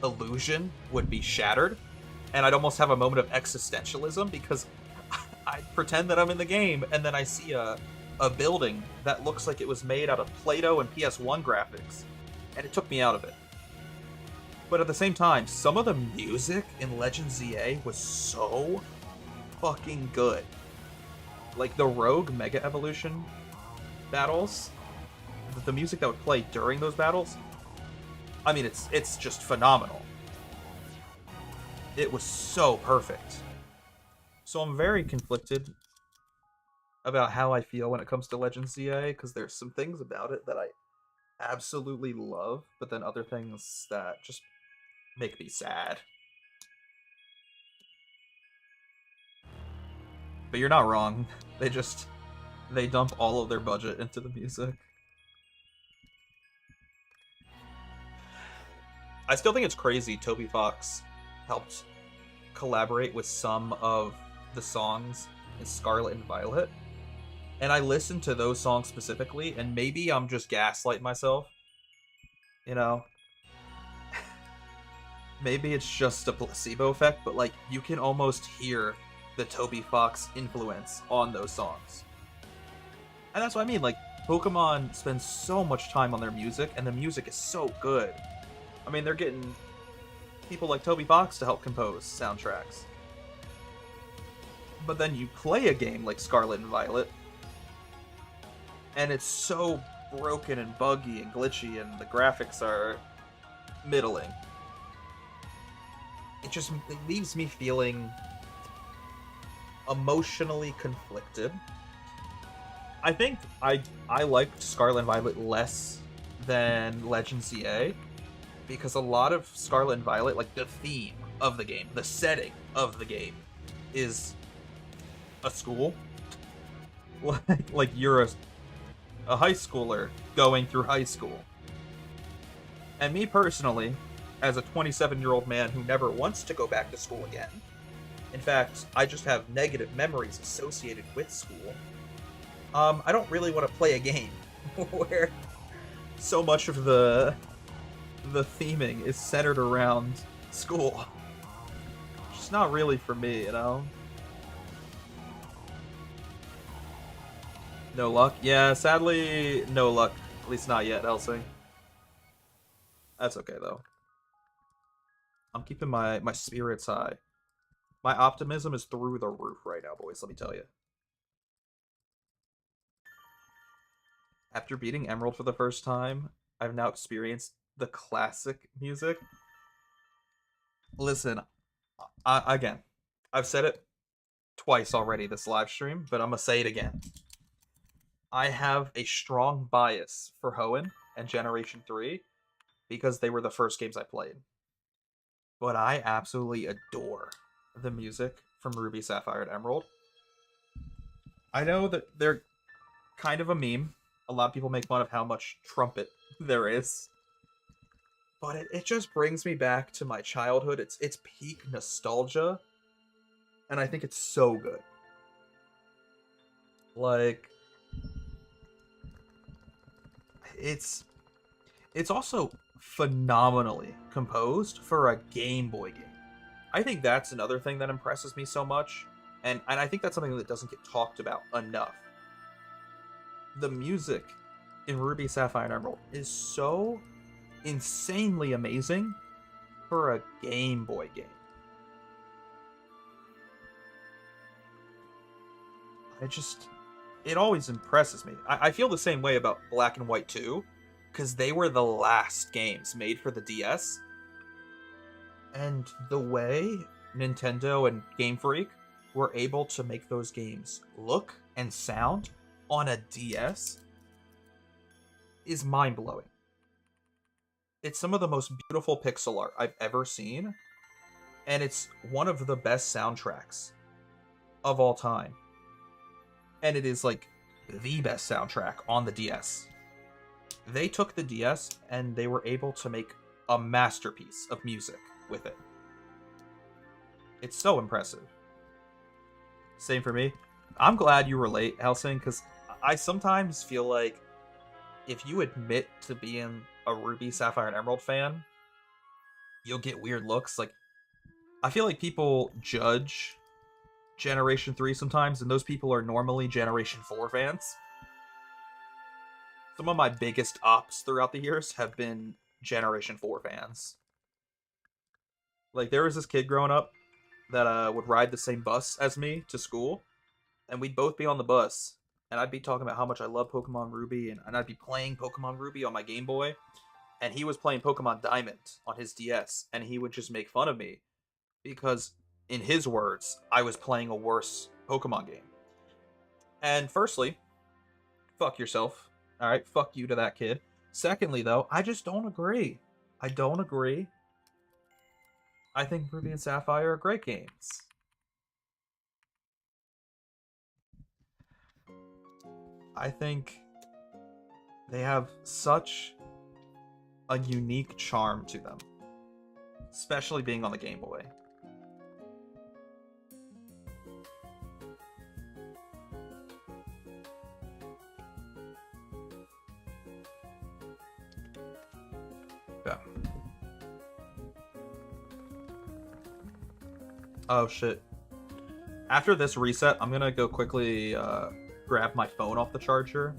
Speaker 1: illusion would be shattered, and I'd almost have a moment of existentialism because I pretend that I'm in the game, and then I see a building that looks like it was made out of Play-Doh and PS1 graphics, and it took me out of it. But at the same time, some of the music in Legend ZA was so fucking good. Like the Rogue Mega Evolution battles, the music that would play during those battles, I mean, it's just phenomenal. It was so perfect. So I'm very conflicted about how I feel when it comes to Legend ZA, because there's some things about it that I absolutely love, but then other things that just make me sad. But you're not wrong. They dump all of their budget into the music. I still think it's crazy Toby Fox helped collaborate with some of the songs in Scarlet and Violet. And I listened to those songs specifically, and maybe I'm just gaslighting myself. You know? Maybe it's just a placebo effect, but like you can almost hear the Toby Fox influence on those songs. And that's what I mean, like Pokemon spends so much time on their music, and the music is so good. I mean, they're getting people like Toby Fox to help compose soundtracks. But then you play a game like Scarlet and Violet, and it's so broken and buggy and glitchy, and the graphics are middling. It leaves me feeling emotionally conflicted. I think I liked Scarlet and Violet less than Legend ZA, because a lot of Scarlet and Violet, like the theme of the game, the setting of the game, is a school. Like you're a high schooler going through high school. And me personally, as a 27-year-old man who never wants to go back to school again, in fact, I just have negative memories associated with school, I don't really want to play a game where so much of the theming is centered around school. It's just not really for me, you know? No luck? Yeah, sadly, no luck. At least not yet, Helsing. That's okay, though. I'm keeping my spirits high. My optimism is through the roof right now, boys, let me tell you. After beating Emerald for the first time, I've now experienced the classic music. Listen, again, I've said it twice already this live stream, but I'm gonna say it again. I have a strong bias for Hoenn and Generation 3 because they were the first games I played. But I absolutely adore the music from Ruby, Sapphire, and Emerald. I know that they're kind of a meme. A lot of people make fun of how much trumpet there is. But it just brings me back to my childhood. It's peak nostalgia. And I think it's so good. Like, it's also phenomenally composed for a Game Boy game. I think that's another thing that impresses me so much. And I think that's something that doesn't get talked about enough. The music in Ruby, Sapphire, and Emerald is so insanely amazing for a Game Boy game. It always impresses me. I feel the same way about Black and White 2, because they were the last games made for the DS. And the way Nintendo and Game Freak were able to make those games look and sound on a DS is mind-blowing. It's some of the most beautiful pixel art I've ever seen, and it's one of the best soundtracks of all time. And it is like the best soundtrack on the DS. They took the DS and they were able to make a masterpiece of music with it. It's so impressive. Same for me. I'm glad you relate, Helsing, because I sometimes feel like if you admit to being a Ruby, Sapphire, and Emerald fan, you'll get weird looks. Like, I feel like people judge Generation 3 sometimes, and those people are normally Generation 4 fans. Some of my biggest ops throughout the years have been Generation 4 fans. Like, there was this kid growing up that would ride the same bus as me to school, and we'd both be on the bus, and I'd be talking about how much I love Pokemon Ruby, and I'd be playing Pokemon Ruby on my Game Boy, and he was playing Pokemon Diamond on his DS, and he would just make fun of me because, in his words, I was playing a worse Pokemon game. And firstly, fuck yourself. Alright, fuck you to that kid. Secondly, though, I just don't agree. I don't agree. I think Ruby and Sapphire are great games. I think they have such a unique charm to them, especially being on the Game Boy. Yeah. Oh shit. After this reset, I'm gonna go quickly grab my phone off the charger.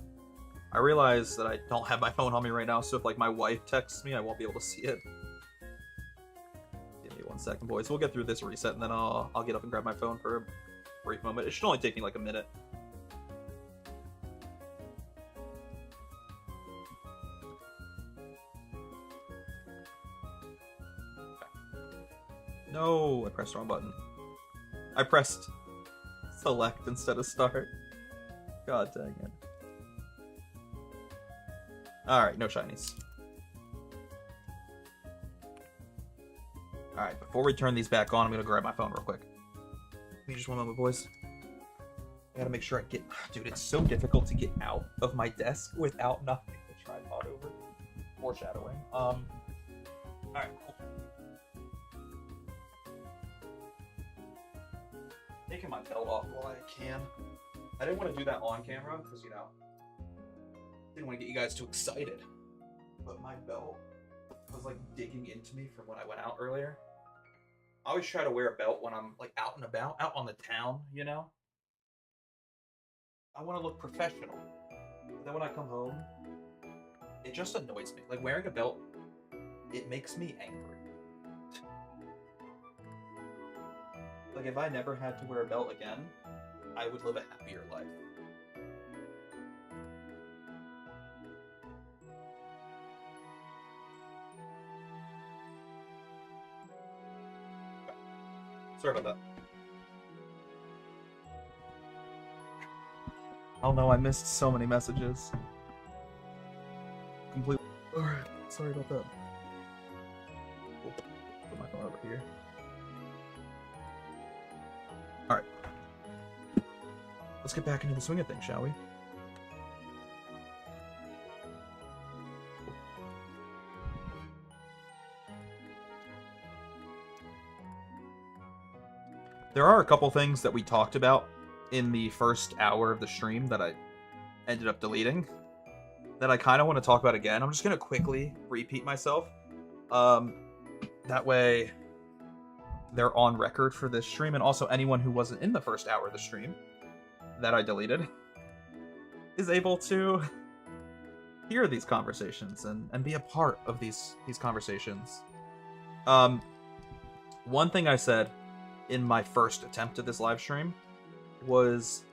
Speaker 1: I realize that I don't have my phone on me right now, so if like my wife texts me, I won't be able to see it. Give me 1 second, boys. We'll get through this reset, and then I'll get up and grab my phone for a brief moment. It should only take me like a minute. No, I pressed the wrong button. I pressed select instead of start. God dang it. Alright, no shinies. Alright, before we turn these back on, I'm gonna grab my phone real quick. Give me just 1 moment, boys. I gotta make sure I get... Dude, it's so difficult to get out of my desk without knocking the tripod over. Foreshadowing. Alright, cool. Taking my belt off while I can. I didn't want to do that on camera because, you know, didn't want to get you guys too excited. But my belt was like digging into me from when I went out earlier. I always try to wear a belt when I'm like out and about, out on the town, you know? I want to look professional. But then when I come home, it just annoys me. Like wearing a belt, it makes me angry. Like, if I never had to wear a belt again, I would live a happier life. Sorry about that. Oh no, I missed so many messages. Completely. Alright, sorry about that. Put my phone over here. Alright. Let's get back into the swing of things, shall we? There are a couple things that we talked about in the first hour of the stream that I ended up deleting that I kind of want to talk about again. I'm just going to quickly repeat myself. That way they're on record for this stream, and also anyone who wasn't in the first hour of the stream that I deleted is able to hear these conversations and be a part of these conversations. One thing I said in my first attempt at this live stream was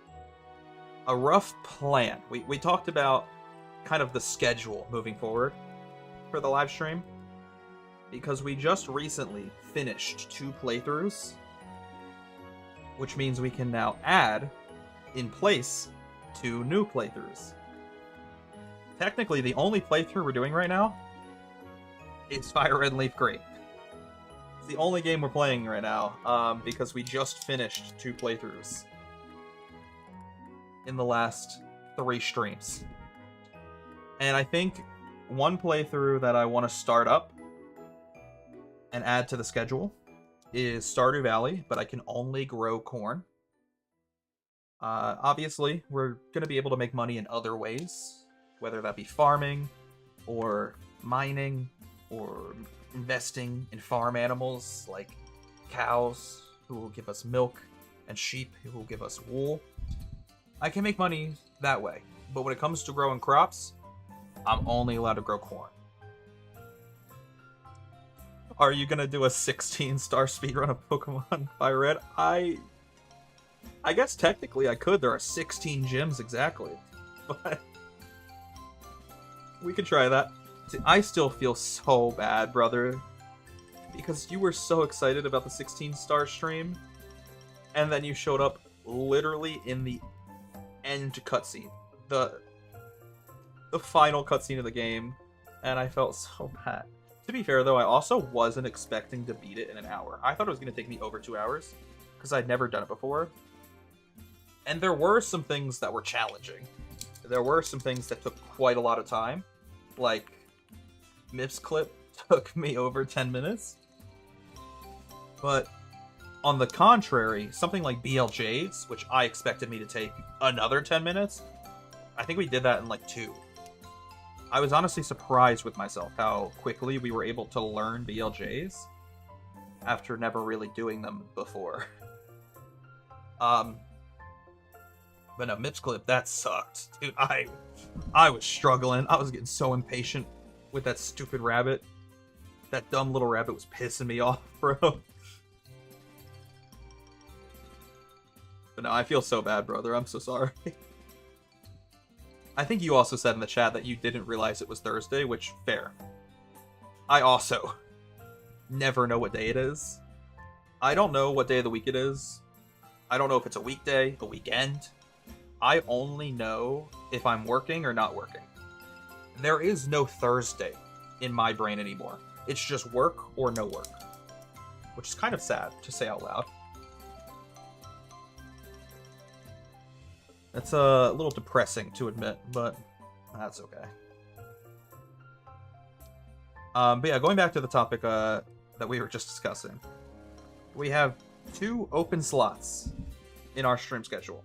Speaker 1: a rough plan. We talked about kind of the schedule moving forward for the live stream, because we just recently finished 2 playthroughs, which means we can now add in place 2 new playthroughs. Technically, the only playthrough we're doing right now is Fire Red and Leaf Green. It's the only game we're playing right now, because we just finished 2 playthroughs in the last 3 streams. And I think one playthrough that I want to start up and add to the schedule is Stardew Valley, but I can only grow corn. Obviously, we're going to be able to make money in other ways, whether that be farming, or mining, or investing in farm animals like cows, who will give us milk, and sheep, who will give us wool. I can make money that way. But when it comes to growing crops, I'm only allowed to grow corn. Are you gonna do a 16-star speedrun of Pokemon Fire Red? I guess technically I could. There are 16 gyms exactly. But we could try that. See, I still feel so bad, brother. Because you were so excited about the 16-star stream, and then you showed up literally in the end cutscene. The final cutscene of the game, and I felt so bad. To be fair, though, I also wasn't expecting to beat it in an hour. I thought it was going to take me over 2 hours, because I'd never done it before. And there were some things that were challenging. There were some things that took quite a lot of time. Like, Mip's clip took me over 10 minutes. But, on the contrary, something like BLJ's, which I expected me to take another 10 minutes, I think we did that in like 2. I was honestly surprised with myself how quickly we were able to learn BLJs after never really doing them before. But no, Mip's clip, that sucked. Dude, I was struggling. I was getting so impatient with that stupid rabbit. That dumb little rabbit was pissing me off, bro. But no, I feel so bad, brother. I'm so sorry. I think you also said in the chat that you didn't realize it was Thursday, which, fair. I also never know what day it is. I don't know what day of the week it is. I don't know if it's a weekday, a weekend. I only know if I'm working or not working. There is no Thursday in my brain anymore. It's just work or no work. Which is kind of sad to say out loud. It's a little depressing to admit, but that's okay. But yeah, going back to the topic that we were just discussing. We have 2 open slots in our stream schedule.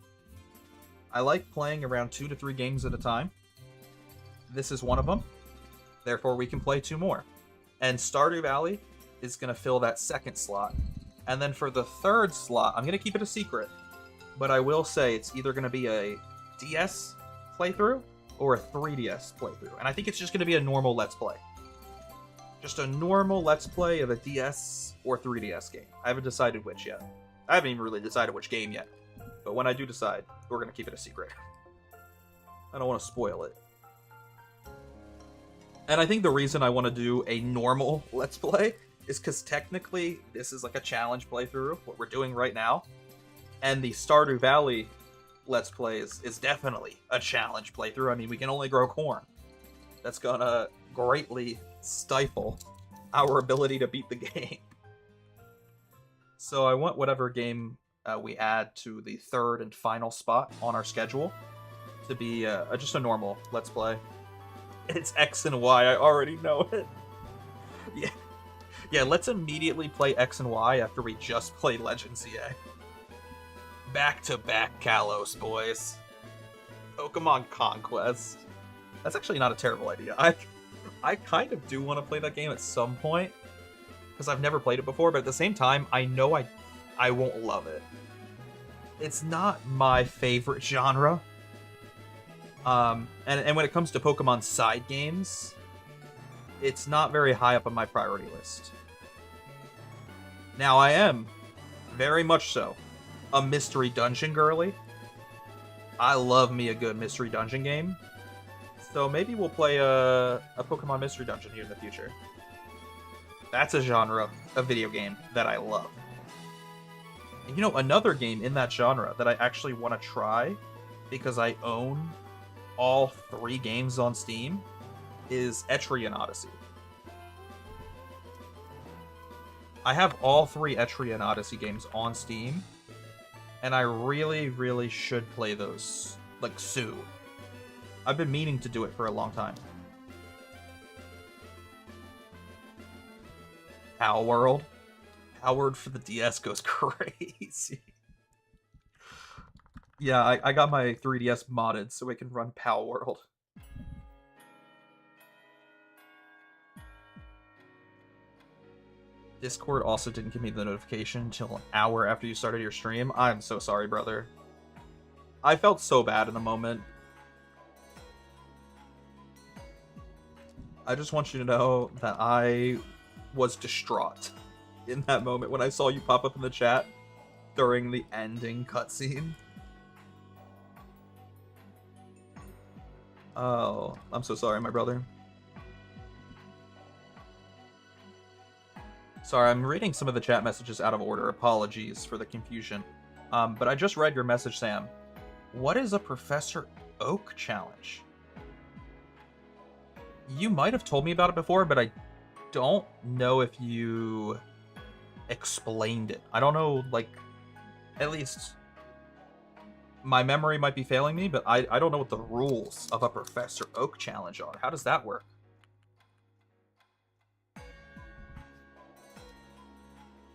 Speaker 1: I like playing around 2 to 3 games at a time. This is one of them. Therefore, we can play 2 more. And Stardew Valley is going to fill that 2nd slot. And then for the 3rd slot, I'm going to keep it a secret. But I will say it's either going to be a DS playthrough or a 3DS playthrough. And I think it's just going to be a normal Let's Play. Just a normal Let's Play of a DS or 3DS game. I haven't decided which yet. I haven't even really decided which game yet. But when I do decide, we're going to keep it a secret. I don't want to spoil it. And I think the reason I want to do a normal Let's Play is because technically this is like a challenge playthrough, what we're doing right now. And the Stardew Valley Let's Play is definitely a challenge playthrough. I mean, we can only grow corn. That's gonna greatly stifle our ability to beat the game. So I want whatever game we add to the 3rd and final spot on our schedule to be just a normal Let's Play. It's X and Y, I already know it. Yeah, let's immediately play X and Y after we just played Legend CA. Back-to-back Kalos, boys. Pokemon Conquest. That's actually not a terrible idea. I kind of do want to play that game at some point, because I've never played it before, but at the same time, I know I won't love it. It's not my favorite genre. And when it comes to Pokemon side games, it's not very high up on my priority list. Now, I am, very much so, a mystery dungeon girly. I love me a good mystery dungeon game. So maybe we'll play a Pokemon mystery dungeon here in the future. That's a genre of video game that I love. And you know, another game in that genre that I actually want to try, because I own all 3 games on Steam, is Etrian Odyssey. I have all 3 Etrian Odyssey games on Steam, and I really, really should play those, like, soon. I've been meaning to do it for a long time. Power World. Powered for the DS goes crazy. Yeah, I got my 3DS modded so it can run Power World. Discord also didn't give me the notification until an hour after you started your stream. I'm so sorry, brother. I felt so bad in the moment. I just want you to know that I was distraught in that moment when I saw you pop up in the chat during the ending cutscene. Oh, I'm so sorry, my brother. Sorry, I'm reading some of the chat messages out of order. Apologies for the confusion. But I just read your message, Sam. What is a Professor Oak challenge? You might have told me about it before, but I don't know if you explained it. I don't know, like, at least my memory might be failing me, but I don't know what the rules of a Professor Oak challenge are. How does that work?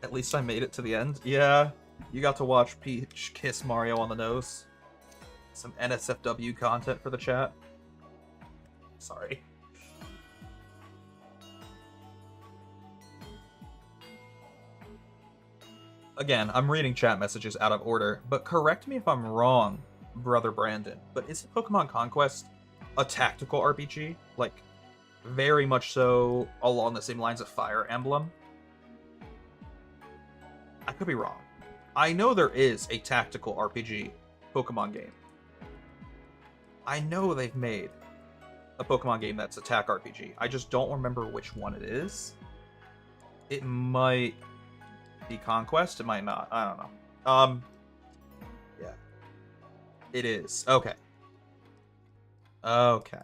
Speaker 1: At least I made it to the end. Yeah, you got to watch Peach kiss Mario on the nose. Some NSFW content for the chat. Sorry. Again, I'm reading chat messages out of order, but correct me if I'm wrong, Brother Brandon, but isn't Pokemon Conquest a tactical RPG? Like, very much so along the same lines of Fire Emblem? I could be wrong. I know there is a tactical RPG Pokemon game. I know they've made a Pokemon game that's a TAC RPG. I just don't remember which one it is. It might be Conquest, it might not. I don't know. Yeah. It is. Okay. Okay.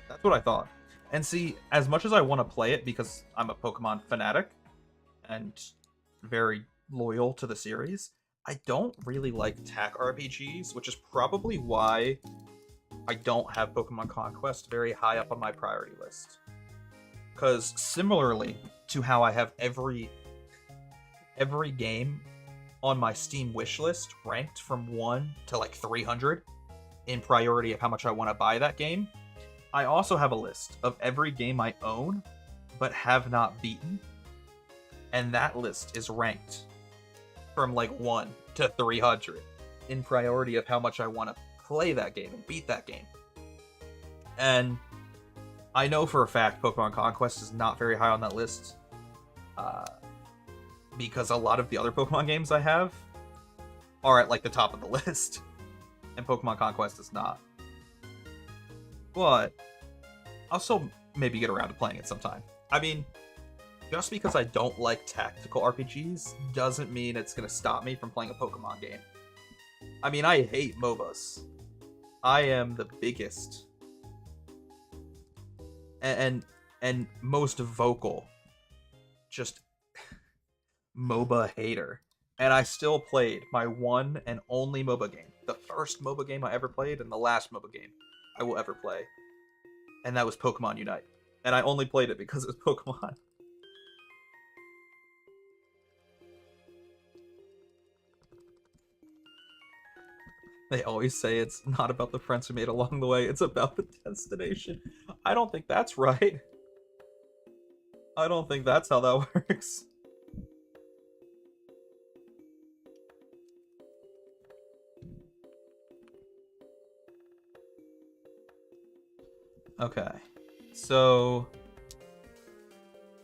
Speaker 1: That's what I thought. And see, as much as I want to play it because I'm a Pokemon fanatic and very loyal to the series, I don't really like TAC RPGs, which is probably why I don't have Pokemon Conquest very high up on my priority list. Because similarly to how I have every game on my Steam wishlist ranked from 1 to like 300 in priority of how much I want to buy that game, I also have a list of every game I own but have not beaten, and that list is ranked from like 1 to 300 in priority of how much I want to play that game and beat that game. And I know for a fact Pokemon Conquest is not very high on that list, because a lot of the other Pokemon games I have are at like the top of the list, and Pokemon Conquest is not. But I'll still maybe get around to playing it sometime. I mean, just because I don't like tactical RPGs doesn't mean it's going to stop me from playing a Pokemon game. I mean, I hate MOBAs. I am the biggest and most vocal just MOBA hater. And I still played my one and only MOBA game. The first MOBA game I ever played and the last MOBA game I will ever play. And that was Pokemon Unite. And I only played it because it was Pokemon. They always say it's not about the friends we made along the way, it's about the destination. I don't think that's right. I don't think that's how that works. Okay, so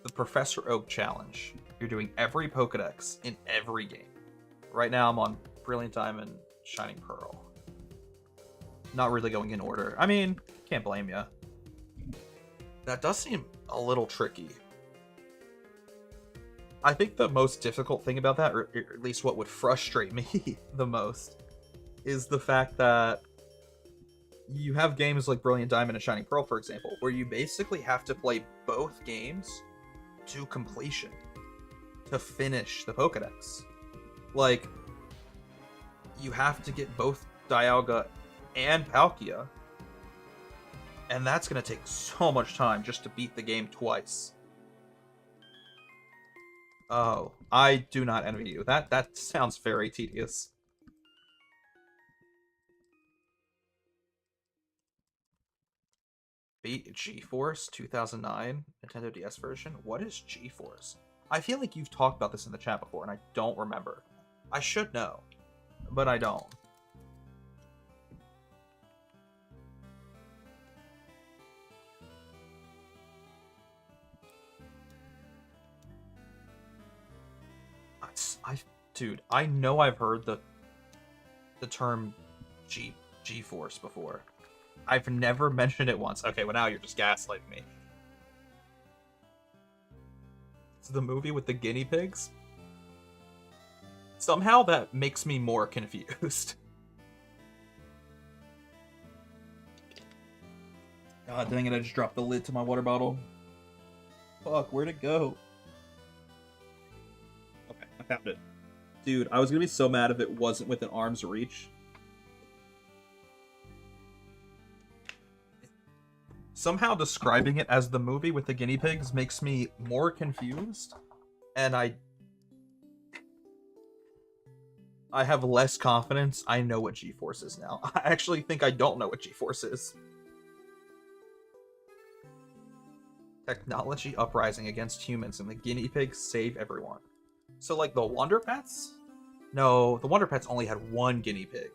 Speaker 1: the Professor Oak Challenge. You're doing every Pokedex in every game. Right now I'm on Brilliant Diamond, Shining Pearl. Not really going in order. I mean, can't blame ya. That does seem a little tricky. I think the most difficult thing about that, or at least what would frustrate me the most, is the fact that you have games like Brilliant Diamond and Shining Pearl, for example, where you basically have to play both games to completion to finish the Pokedex. Like, you have to get both Dialga and Palkia, and that's going to take so much time just to beat the game twice. Oh, I do not envy you. That sounds very tedious. Beat GeForce 2009 Nintendo DS version? What is GeForce? I feel like you've talked about this in the chat before, and I don't remember. I should know, but I don't. Dude, I know I've heard the term GeForce before. I've never mentioned it once. Okay, well now you're just gaslighting me. It's the movie with the guinea pigs? Somehow that makes me more confused. God dang it, I just dropped the lid to my water bottle. Fuck, where'd it go? Okay, I found it. Dude, I was gonna be so mad if it wasn't within arm's reach. Somehow describing it as the movie with the guinea pigs makes me more confused, and I have less confidence I know what GeForce is now. I actually think I don't know what GeForce is. Technology uprising against humans, and the guinea pigs save everyone. So, like, the Wonder Pets? No, the Wonder Pets only had one guinea pig.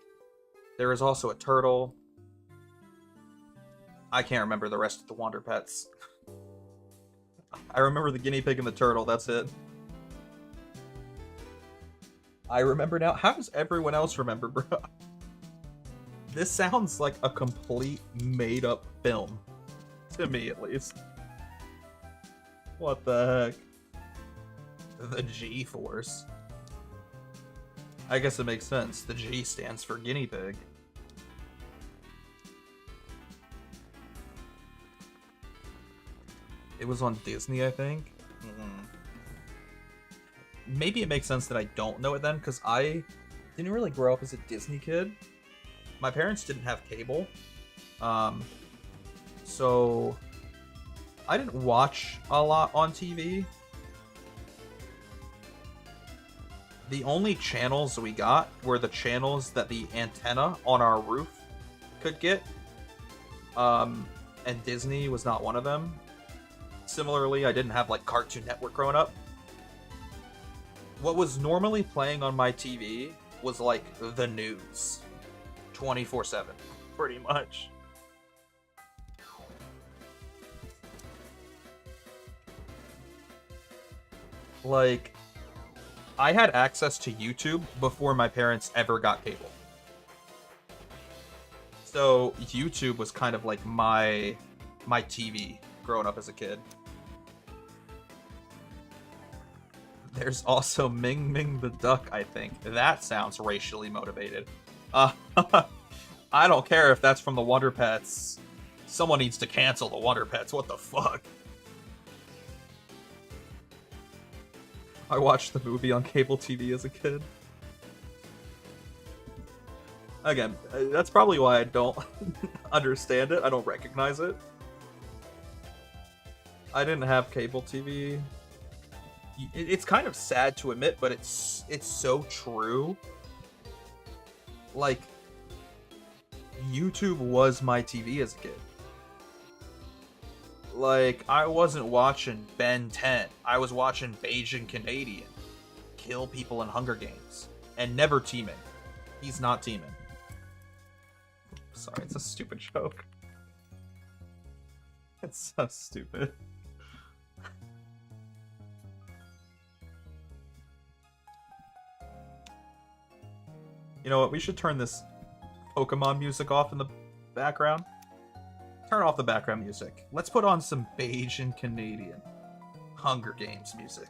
Speaker 1: There is also a turtle. I can't remember the rest of the Wonder Pets. I remember the guinea pig and the turtle, that's it. I remember now. How does everyone else remember, bro? This sounds like a complete made-up film. To me, at least. What the heck? The G-Force. I guess it makes sense. The G stands for guinea pig. It was on Disney, I think. Maybe it makes sense that I don't know it then, because I didn't really grow up as a Disney kid. My parents didn't have cable. So I didn't watch a lot on TV. The only channels we got were the channels that the antenna on our roof could get. And Disney was not one of them. Similarly, I didn't have, like, Cartoon Network growing up. What was normally playing on my TV was, like, the news. 24/7, pretty much. Like, I had access to YouTube before my parents ever got cable. So YouTube was kind of like my TV growing up as a kid. There's also Ming Ming the Duck, I think. That sounds racially motivated. I don't care if that's from the Wonder Pets. Someone needs to cancel the Wonder Pets. What the fuck? I watched the movie on cable TV as a kid. Again, that's probably why I don't understand it. I don't recognize it. I didn't have cable TV. It's kind of sad to admit, but it's so true. Like, YouTube was my TV as a kid. Like, I wasn't watching Ben 10. I was watching Beijing Canadian kill people in Hunger Games. And never teaming. He's not teaming. Sorry, it's a stupid joke. It's so stupid. You know what? We should turn this Pokemon music off in the background. Turn off the background music. Let's put on some Beijing Canadian Hunger Games music.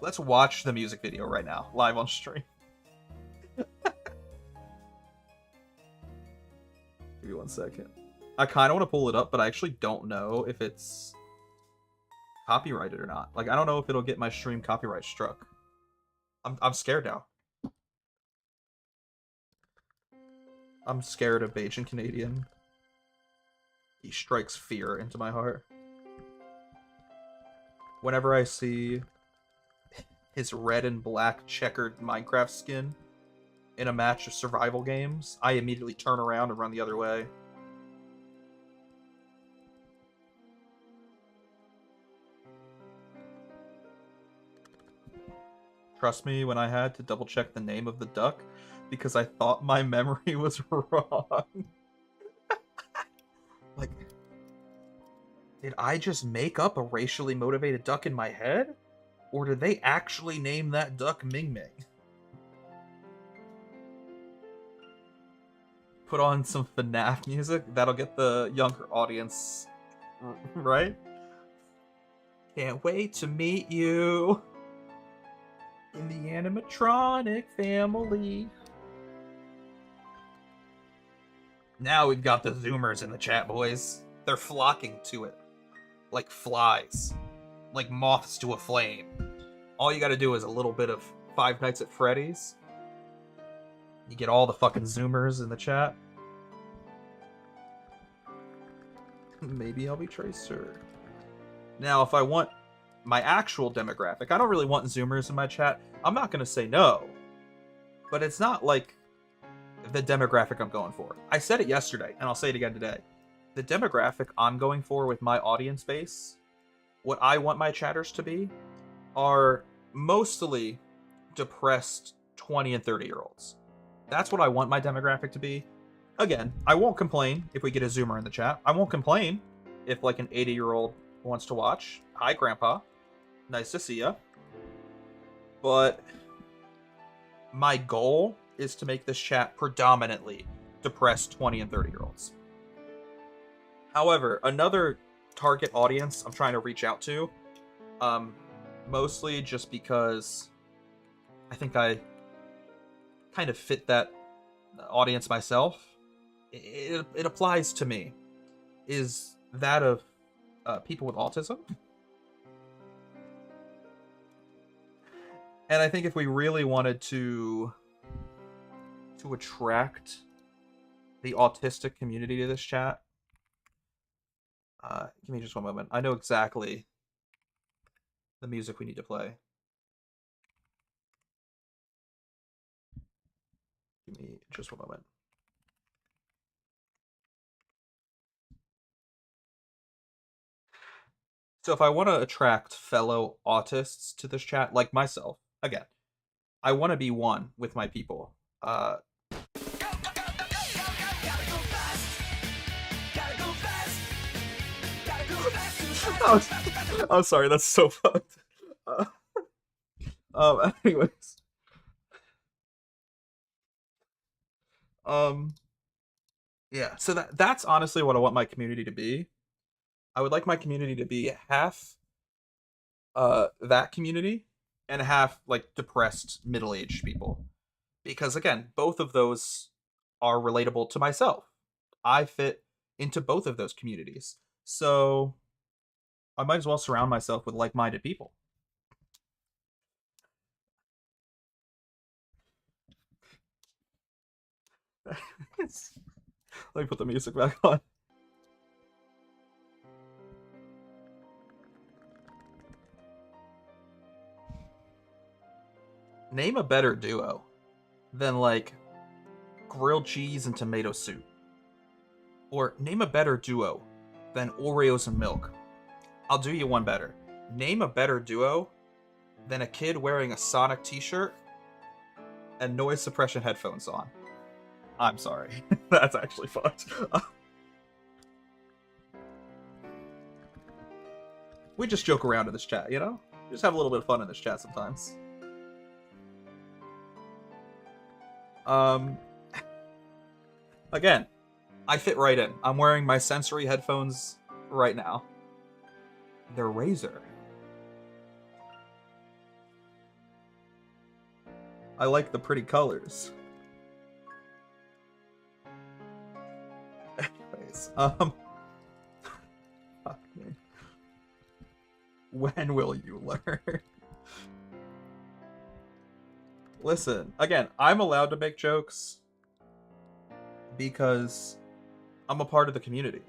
Speaker 1: Let's watch the music video right now, live on stream. Give me 1 second. I kind of want to pull it up, but I actually don't know if it's copyrighted or not. Like, I don't know if it'll get my stream copyright struck. I'm scared now. I'm scared of Beijing Canadian. He strikes fear into my heart. Whenever I see his red and black checkered Minecraft skin in a match of survival games, I immediately turn around and run the other way. trust me when I had to double check the name of the duck because I thought my memory was wrong. Like, did I just make up a racially motivated duck in my head? Or did they actually name that duck Ming Ming? Put on some FNAF music, that'll get the younger audience, right? Can't wait to meet you in the animatronic family. Now we've got the Zoomers in the chat, boys. They're flocking to it. Like flies. Like moths to a flame. All you gotta do is a little bit of Five Nights at Freddy's. You get all the fucking Zoomers in the chat. Maybe I'll be Tracer. Now, if I want my actual demographic, I don't really want Zoomers in my chat. I'm not gonna say no. But it's not like the demographic I'm going for. I said it yesterday, and I'll say it again today. The demographic I'm going for with my audience base, what I want my chatters to be, are mostly depressed 20 and 30-year-olds. That's what I want my demographic to be. Again, I won't complain if we get a Zoomer in the chat. I won't complain if like an 80-year-old wants to watch. Hi, Grandpa. Nice to see ya. But my goal is to make this chat predominantly depressed 20 and 30-year-olds. However, another target audience I'm trying to reach out to, mostly just because I think I kind of fit that audience myself. It applies to me, is that of people with autism. And I think if we really wanted to attract the autistic community to this chat, give me just one moment. I know exactly the music we need to play. Give me just one moment. So if I want to attract fellow autists to this chat, like myself, again, I want to be one with my people. I'm sorry, that's so fucked. Anyways. Yeah, so that's honestly what I want my community to be. I would like my community to be half that community and half like depressed middle-aged people. Because again, both of those are relatable to myself. I fit into both of those communities. So I might as well surround myself with like-minded people. Let me put the music back on. Name a better duo than like grilled cheese and tomato soup. Or name a better duo than Oreos and milk. I'll do you one better. Name a better duo than a kid wearing a Sonic t-shirt and noise suppression headphones on. I'm sorry. That's actually fucked. We just joke around in this chat, you know? We just have a little bit of fun in this chat sometimes. Again, I fit right in. I'm wearing my sensory headphones right now. They're Razer. I like the pretty colors. Anyways, fuck me. When will you learn? Listen, again, I'm allowed to make jokes because I'm a part of the community.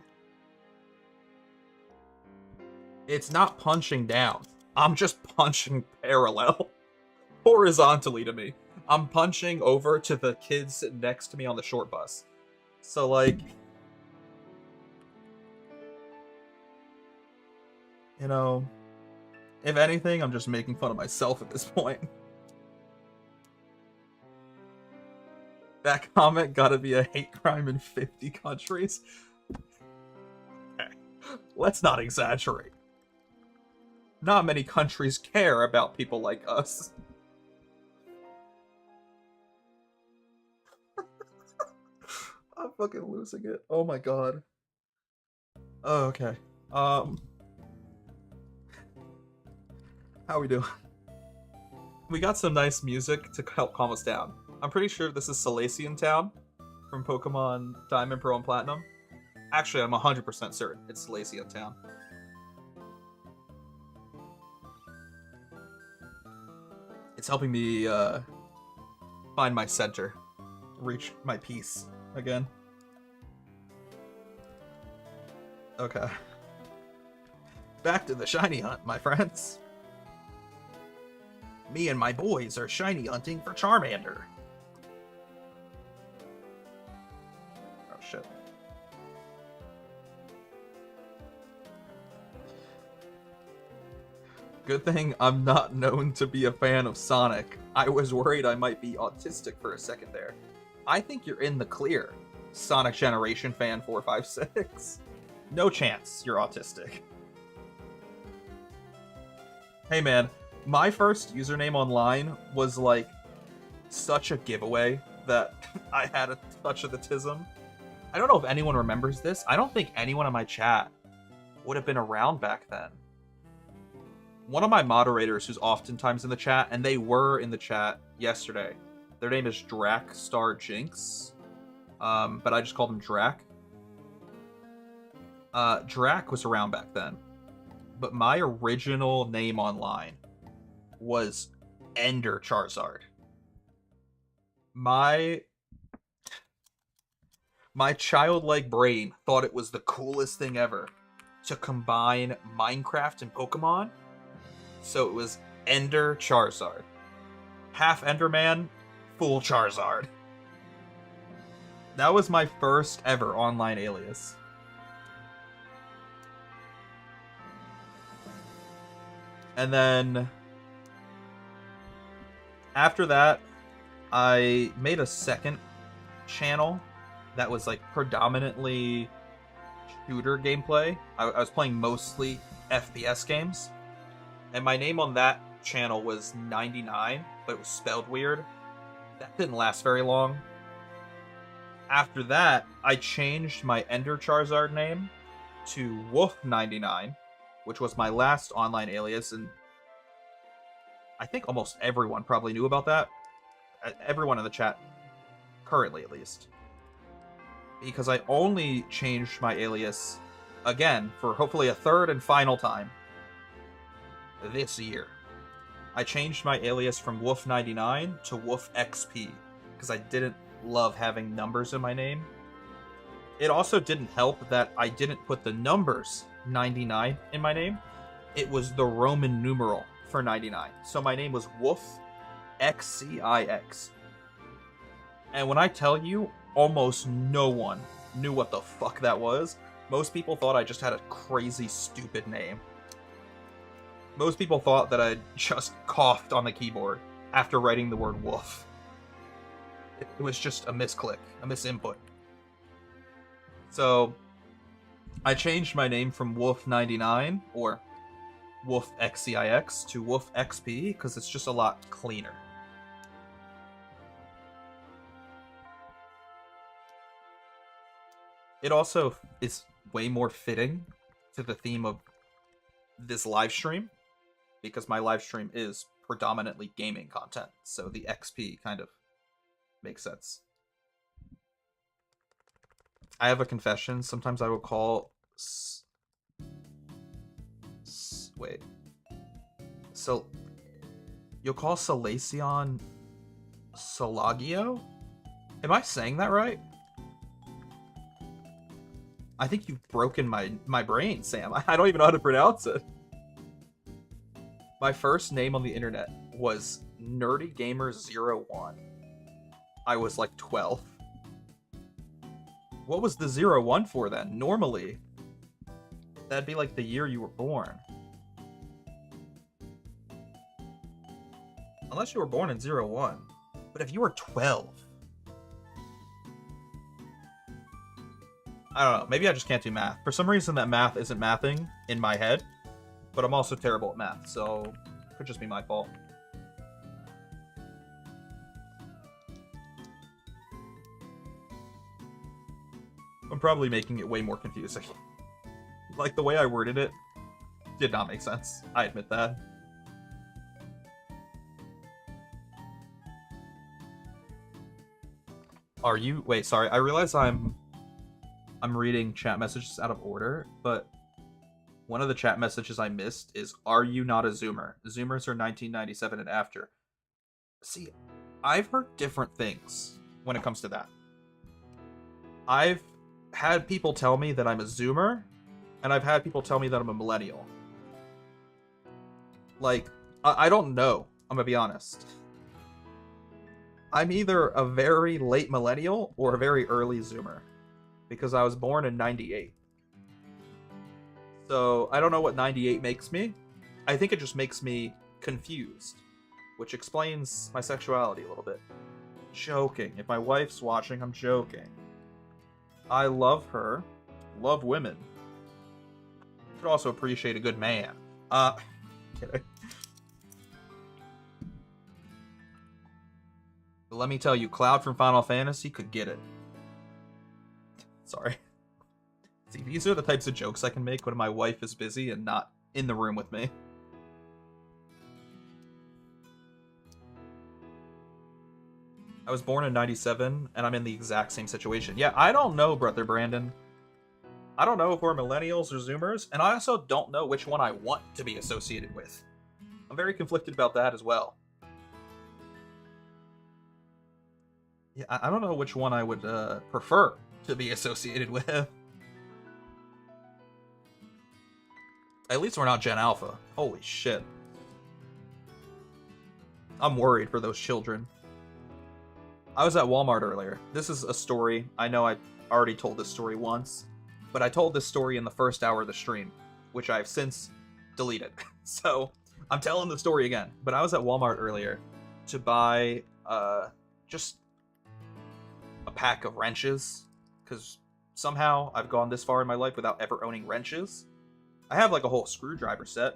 Speaker 1: It's not punching down. I'm just punching parallel. Horizontally to me. I'm punching over to the kids sitting next to me on the short bus. So, like, you know, if anything, I'm just making fun of myself at this point. That comment gotta be a hate crime in 50 countries. Okay. Let's not exaggerate. Not many countries care about people like us. I'm fucking losing it. Oh my god. Oh, okay. How we doing? We got some nice music to help calm us down. I'm pretty sure this is Salacian Town from Pokemon Diamond, Pearl, and Platinum. Actually, I'm 100% certain it's Salacian Town. It's helping me find my center, reach my peace again. Okay. Back to the shiny hunt, my friends. Me and my boys are shiny hunting for Charmander. Oh shit. Good thing I'm not known to be a fan of Sonic. I was worried I might be autistic for a second there. I think you're in the clear, Sonic Generation fan 456. No chance you're autistic. Hey man, my first username online was like such a giveaway that I had a touch of the tism. I don't know if anyone remembers this. I don't think anyone in my chat would have been around back then. One of my moderators who's oftentimes in the chat, and they were in the chat yesterday, their name is Drac Star Jinx, but I just called him Drac. Drac was around back then, but my original name online was Ender Charizard. My childlike brain thought it was the coolest thing ever to combine Minecraft and Pokemon, so it was Ender Charizard. Half Enderman, full Charizard. That was my first ever online alias. And then after that, I made a second channel that was like predominantly shooter gameplay. I was playing mostly FPS games. And my name on that channel was 99, but it was spelled weird. That didn't last very long. After that, I changed my Ender Charizard name to Wolf99, which was my last online alias, and I think almost everyone probably knew about that. Everyone in the chat, currently at least. Because I only changed my alias, again, for hopefully a third and final time this year. I changed my alias from Wolf99 to WolfXP, because I didn't love having numbers in my name. It also didn't help that I didn't put the numbers 99 in my name. It was the Roman numeral for 99. So my name was WolfXCIX. And when I tell you, almost no one knew what the fuck that was. Most people thought I just had a crazy, stupid name. Most people thought that I just coughed on the keyboard after writing the word wolf. It was just a misclick, a misinput. So I changed my name from Wolf99 or WolfXCIX to WolfXP because it's just a lot cleaner. It also is way more fitting to the theme of this live stream because my live stream is predominantly gaming content, so the XP kind of makes sense. I have a confession. Sometimes I will call... Wait. So... You'll call Salacion... Solagio? Am I saying that right? I think you've broken my brain, Sam. I don't even know how to pronounce it. My first name on the internet was NerdyGamer01. I was like 12. What was the 01 for then? Normally, that'd be like the year you were born. Unless you were born in 01. But if you were 12, I don't know. Maybe I just can't do math. For some reason, that math isn't mathing in my head. But I'm also terrible at math, so it could just be my fault. I'm probably making it way more confusing. Like, the way I worded it did not make sense. I admit that. Are you... Wait, sorry. I realize I'm reading chat messages out of order, but one of the chat messages I missed is, are you not a Zoomer? Zoomers are 1997 and after. See, I've heard different things when it comes to that. I've had people tell me that I'm a Zoomer, and I've had people tell me that I'm a millennial. Like, I don't know. I'm gonna be honest. I'm either a very late millennial or a very early Zoomer, because I was born in 98. So, I don't know what 98 makes me. I think it just makes me confused, which explains my sexuality a little bit. Joking. If my wife's watching, I'm joking. I love her. Love women. Could also appreciate a good man. Kidding. But let me tell you, Cloud from Final Fantasy could get it. Sorry. See, these are the types of jokes I can make when my wife is busy and not in the room with me. I was born in 97, and I'm in the exact same situation. Yeah, I don't know, Brother Brandon. I don't know if we're millennials or Zoomers, and I also don't know which one I want to be associated with. I'm very conflicted about that as well. Yeah, I don't know which one I would prefer to be associated with. At least we're not Gen Alpha. Holy shit. I'm worried for those children. I was at Walmart earlier. This is a story. I know I already told this story once, but I told this story in the first hour of the stream, which I've since deleted. So I'm telling the story again. But I was at Walmart earlier to buy just a pack of wrenches, because somehow I've gone this far in my life without ever owning wrenches. I have like a whole screwdriver set.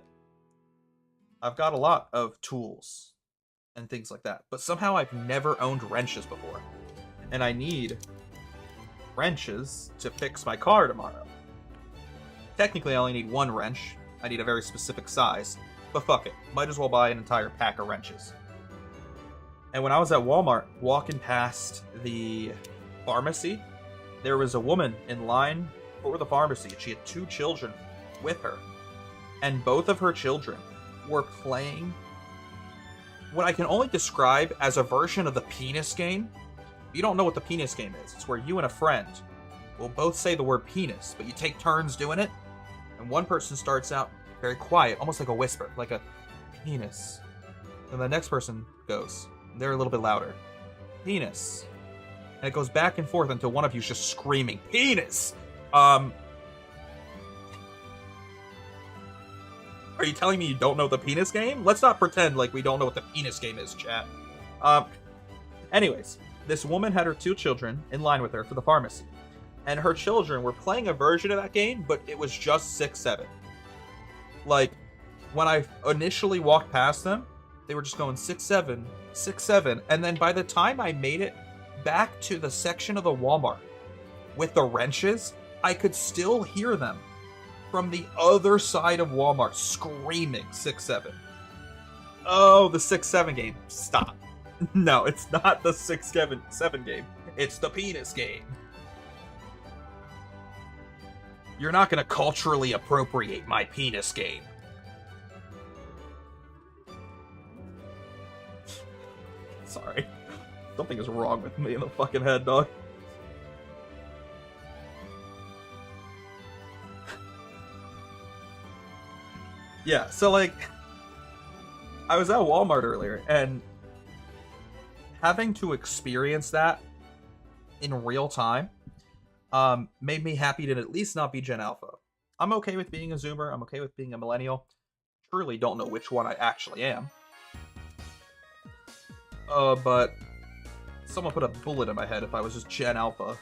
Speaker 1: I've got a lot of tools and things like that, but somehow I've never owned wrenches before. And I need wrenches to fix my car tomorrow. Technically, I only need one wrench. I need a very specific size, but fuck it. Might as well buy an entire pack of wrenches. And when I was at Walmart, walking past the pharmacy, there was a woman in line for the pharmacy. She had 2 children with her, and both of her children were playing what I can only describe as a version of the penis game. If you don't know what the penis game is, it's where you and a friend will both say the word penis, but you take turns doing it, and one person starts out very quiet, almost like a whisper, like a penis, and the next person goes, and they're a little bit louder, penis, and it goes back and forth until one of you's just screaming, penis! Are you telling me you don't know the penis game? Let's not pretend like we don't know what the penis game is, chat. Anyways, this woman had her 2 children in line with her for the pharmacy. And her children were playing a version of that game, but it was just 6-7. Like, when I initially walked past them, they were just going 6-7, 6-7. And then by the time I made it back to the section of the Walmart with the wrenches, I could still hear them from the other side of Walmart screaming 6-7. Oh, the 6-7 game. Stop. No, it's not the 6-7 game. It's the penis game. You're not gonna culturally appropriate my penis game. Sorry. Something is wrong with me in the fucking head, dog. Yeah, so like, I was at Walmart earlier, and having to experience that in real time made me happy to at least not be Gen Alpha. I'm okay with being a Zoomer, I'm okay with being a Millennial. Truly don't know which one I actually am. But someone put a bullet in my head if I was just Gen Alpha.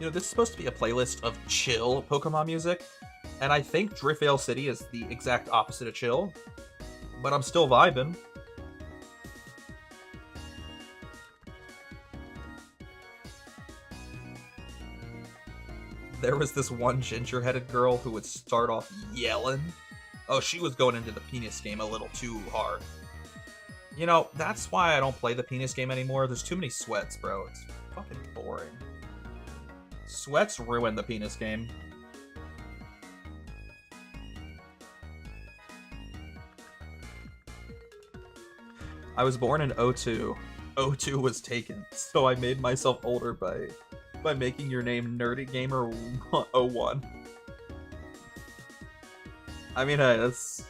Speaker 1: You know, this is supposed to be a playlist of chill Pokemon music, and I think Driftvale City is the exact opposite of chill, but I'm still vibing. There was this one ginger-headed girl who would start off yelling. Oh, she was going into the penis game a little too hard. You know, that's why I don't play the penis game anymore. There's too many sweats, bro. It's fucking boring. Sweats ruin the penis game. I was born in '02. '02 was taken, so I made myself older by making your name Nerdy Gamer 01. I mean, that's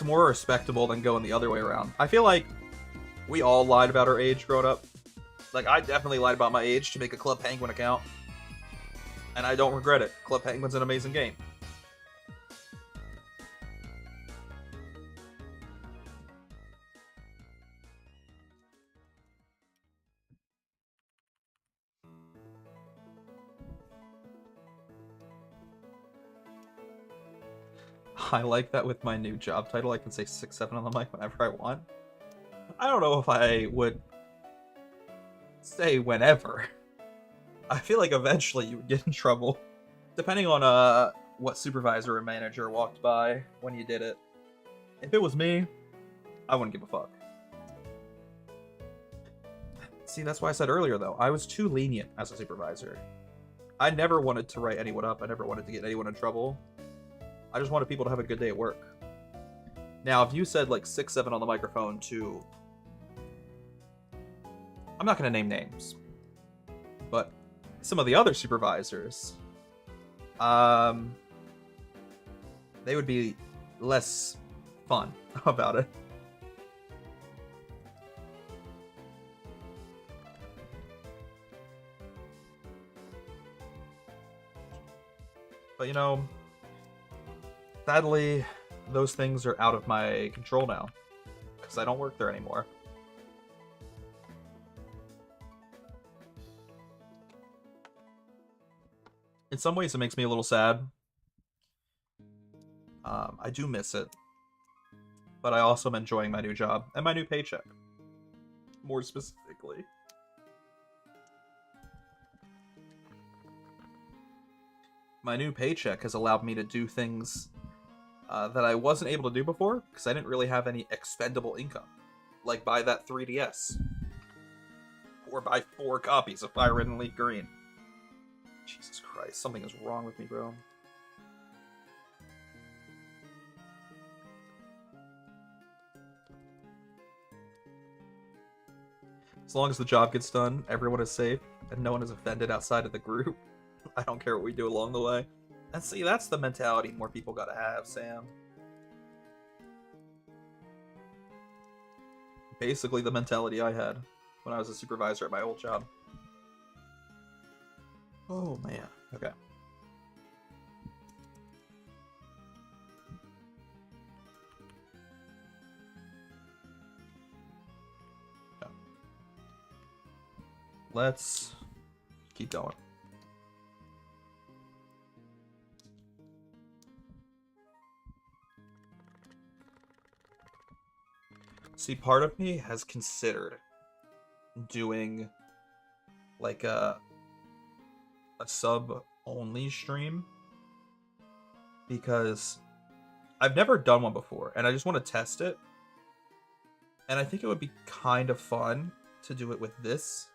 Speaker 1: more respectable than going the other way around. I feel like we all lied about our age growing up. Like, I definitely lied about my age to make a Club Penguin account. And I don't regret it. Club Penguin's an amazing game. I like that with my new job title, I can say 6-7 on the mic whenever I want. I don't know if I would say whenever. I feel like eventually you would get in trouble. Depending on what supervisor or manager walked by when you did it. If it was me, I wouldn't give a fuck. See, that's why I said earlier, though. I was too lenient as a supervisor. I never wanted to write anyone up. I never wanted to get anyone in trouble. I just wanted people to have a good day at work. Now, if you said, like, 6-7 on the microphone to... I'm not going to name names. But some of the other supervisors... they would be less fun about it. But, you know, sadly, those things are out of my control now, because I don't work there anymore. In some ways, it makes me a little sad. I do miss it. But I also am enjoying my new job and my new paycheck. More specifically. My new paycheck has allowed me to do things that I wasn't able to do before, because I didn't really have any expendable income. Like buy that 3DS. Or buy 4 copies of Fire Red and Leaf Green. Jesus Christ, something is wrong with me, bro. As long as the job gets done, everyone is safe, and no one is offended outside of the group. I don't care what we do along the way. And see, that's the mentality more people gotta have, Sam. Basically the mentality I had when I was a supervisor at my old job. Oh, man. Okay. Yeah. Let's keep going. See, part of me has considered doing like a sub-only stream, because I've never done one before, and I just want to test it. And I think it would be kind of fun to do it with this,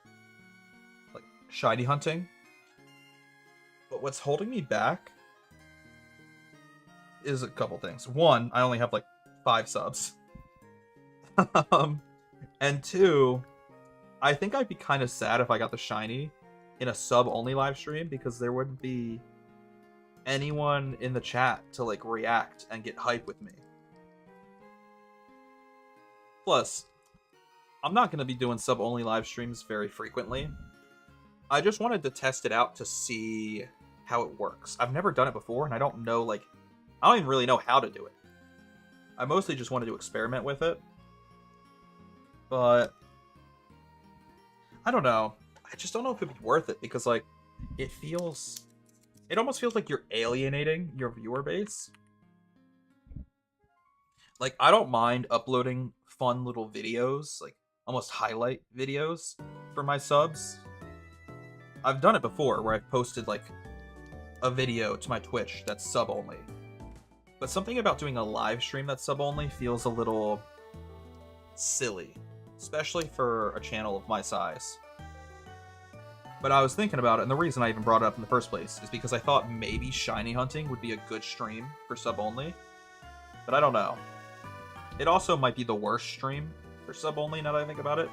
Speaker 1: like shiny hunting. But what's holding me back is a couple things. One, I only have like 5 subs. And 2, I think I'd be kind of sad if I got the shiny in a sub-only live stream, because there wouldn't be anyone in the chat to like react and get hype with me. Plus, I'm not going to be doing sub-only live streams very frequently. I just wanted to test it out to see how it works. I've never done it before, and I don't know, like, I don't even really know how to do it. I mostly just wanted to experiment with it. But I don't know. I just don't know if it'd be worth it because like it almost feels like you're alienating your viewer base. Like I don't mind uploading fun little videos, like almost highlight videos for my subs. I've done it before where I've posted like a video to my Twitch that's sub only. But something about doing a live stream that's sub only feels a little silly, especially for a channel of my size. But I was thinking about it, and the reason I even brought it up in the first place is because I thought maybe shiny hunting would be a good stream for sub only. But I don't know. It also might be the worst stream for sub only now that I think about it,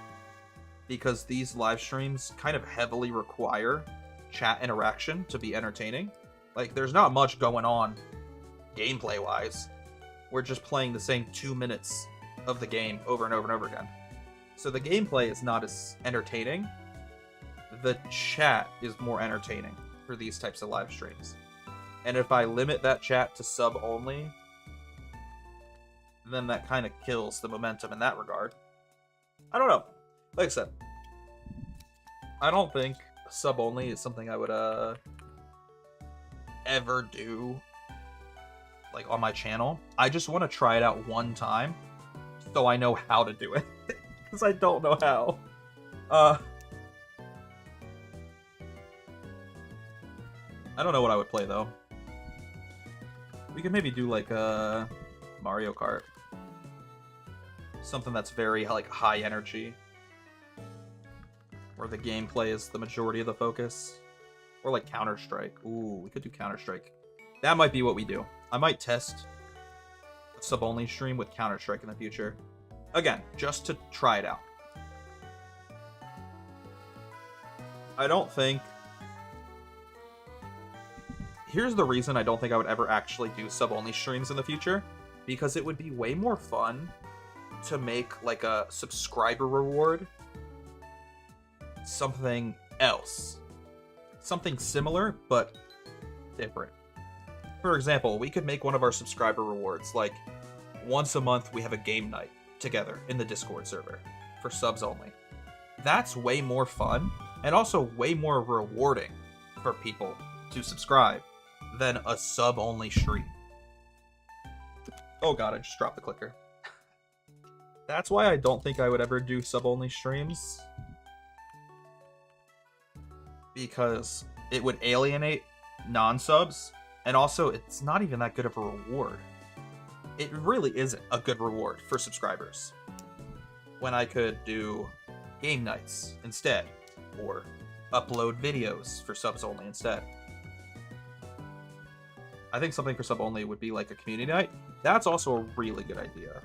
Speaker 1: because these live streams kind of heavily require chat interaction to be entertaining. Like, there's not much going on gameplay-wise. We're just playing the same 2 minutes of the game over and over and over again. So the gameplay is not as entertaining. The chat is more entertaining for these types of live streams. And if I limit that chat to sub only, then that kind of kills the momentum in that regard. I don't know. Like I said, I don't think sub only is something I would ever do like on my channel. I just want to try it out one time so I know how to do it because I don't know how. I don't know what I would play though. We could maybe do like a Mario Kart. Something that's very like high energy, where the gameplay is the majority of the focus. Or like Counter-Strike. Ooh, we could do Counter-Strike. That might be what we do. I might test a sub-only stream with Counter-Strike in the future. Again, just to try it out. I don't think... Here's the reason I don't think I would ever actually do sub-only streams in the future. Because it would be way more fun to make like a subscriber reward something else. Something similar, but different. For example, we could make one of our subscriber rewards like once a month we have a game night together in the Discord server for subs only. That's way more fun and also way more rewarding for people to subscribe than a sub only stream. Oh god, I just dropped the clicker. That's why I don't think I would ever do sub only streams. Because it would alienate non-subs, and also it's not even that good of a reward. It really isn't a good reward for subscribers. When I could do game nights instead, or upload videos for subs only instead. I think something for sub only would be like a community night. That's also a really good idea.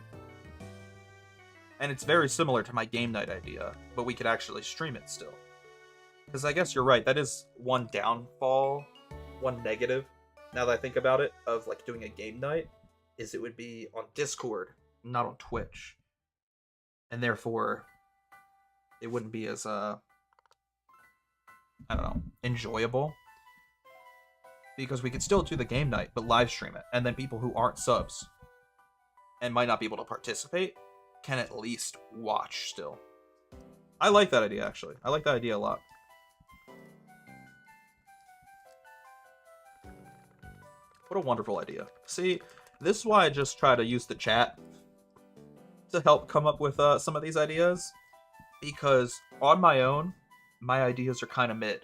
Speaker 1: And it's very similar to my game night idea, but we could actually stream it still. Because I guess you're right, that is one downfall, one negative, now that I think about it, of like doing a game night, is it would be on Discord, not on Twitch. And therefore, it wouldn't be as, I don't know, enjoyable. Because we could still do the game night, but live stream it, and then people who aren't subs, and might not be able to participate, can at least watch still. I like that idea, actually. I like that idea a lot. What a wonderful idea. See, this is why I just try to use the chat to help come up with some of these ideas. Because on my own, my ideas are kind of mid.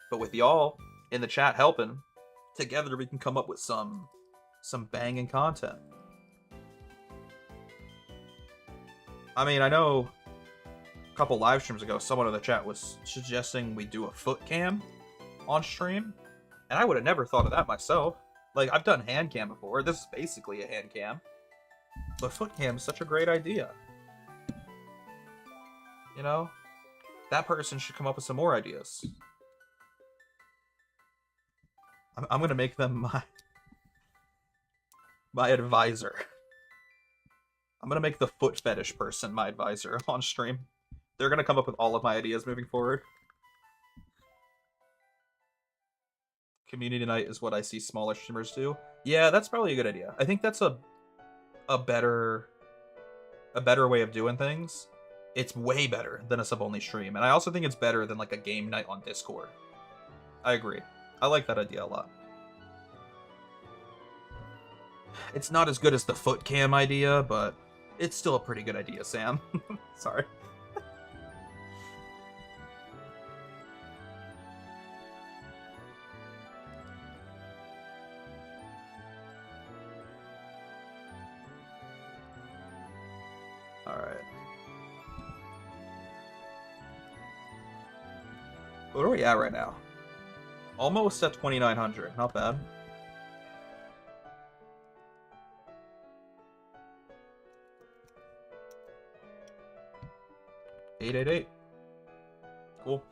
Speaker 1: But with y'all in the chat helping, together we can come up with some banging content. I mean, I know a couple live streams ago, someone in the chat was suggesting we do a foot cam on stream. And I would have never thought of that myself. Like, I've done hand cam before. This is basically a hand cam. But foot cam is such a great idea. You know? That person should come up with some more ideas. I'm gonna make them my advisor. I'm gonna make the foot fetish person my advisor on stream. They're gonna come up with all of my ideas moving forward. Community night is what I see smaller streamers do. Yeah, that's probably a good idea. I think that's a better way of doing things. it's way better than a sub-only stream. And I also think it's better than like a game night on Discord. I agree. I like that idea a lot. It's not as good as the foot cam idea, but it's still a pretty good idea, Sam. Sorry. Alright. What are we at right now? Almost at 2,900. Not bad. $888. Cool.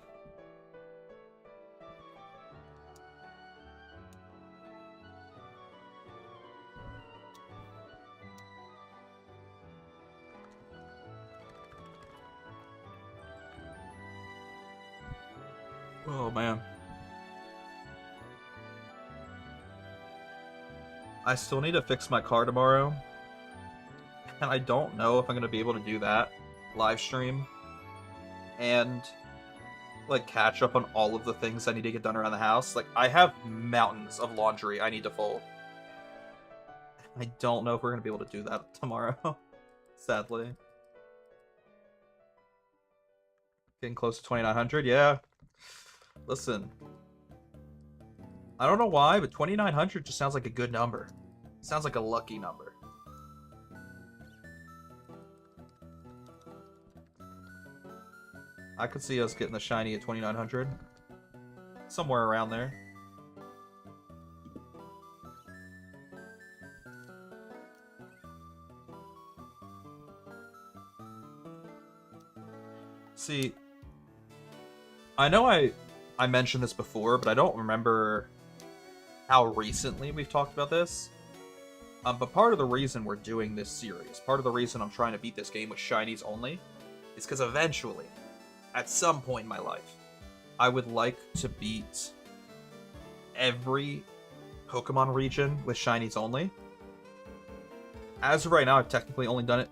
Speaker 1: Oh, man. I still need to fix my car tomorrow. And I don't know if I'm going to be able to do that live stream and like catch up on all of the things I need to get done around the house. Like, I have mountains of laundry I need to fold. I don't know if we're going to be able to do that tomorrow. Sadly. Getting close to 2,900, yeah. Listen. I don't know why, but 2,900 just sounds like a good number. Sounds like a lucky number. I could see us getting the shiny at 2,900. Somewhere around there. See, I know I mentioned this before, but I don't remember how recently we've talked about this. But part of the reason we're doing this series, part of the reason I'm trying to beat this game with shinies only, is because eventually, at some point in my life, I would like to beat every Pokemon region with shinies only. As of right now, I've technically only done it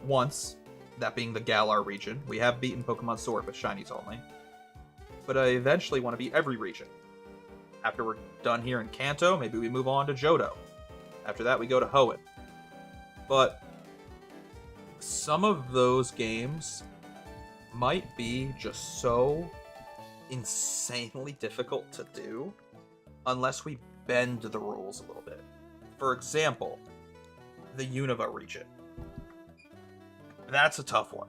Speaker 1: once, that being the Galar region. We have beaten Pokemon Sword with shinies only. But I eventually want to beat every region. After we're done here in Kanto, maybe we move on to Johto. After that, we go to Hoenn. But some of those games might be just so insanely difficult to do unless we bend the rules a little bit. For example, the Unova region. That's a tough one.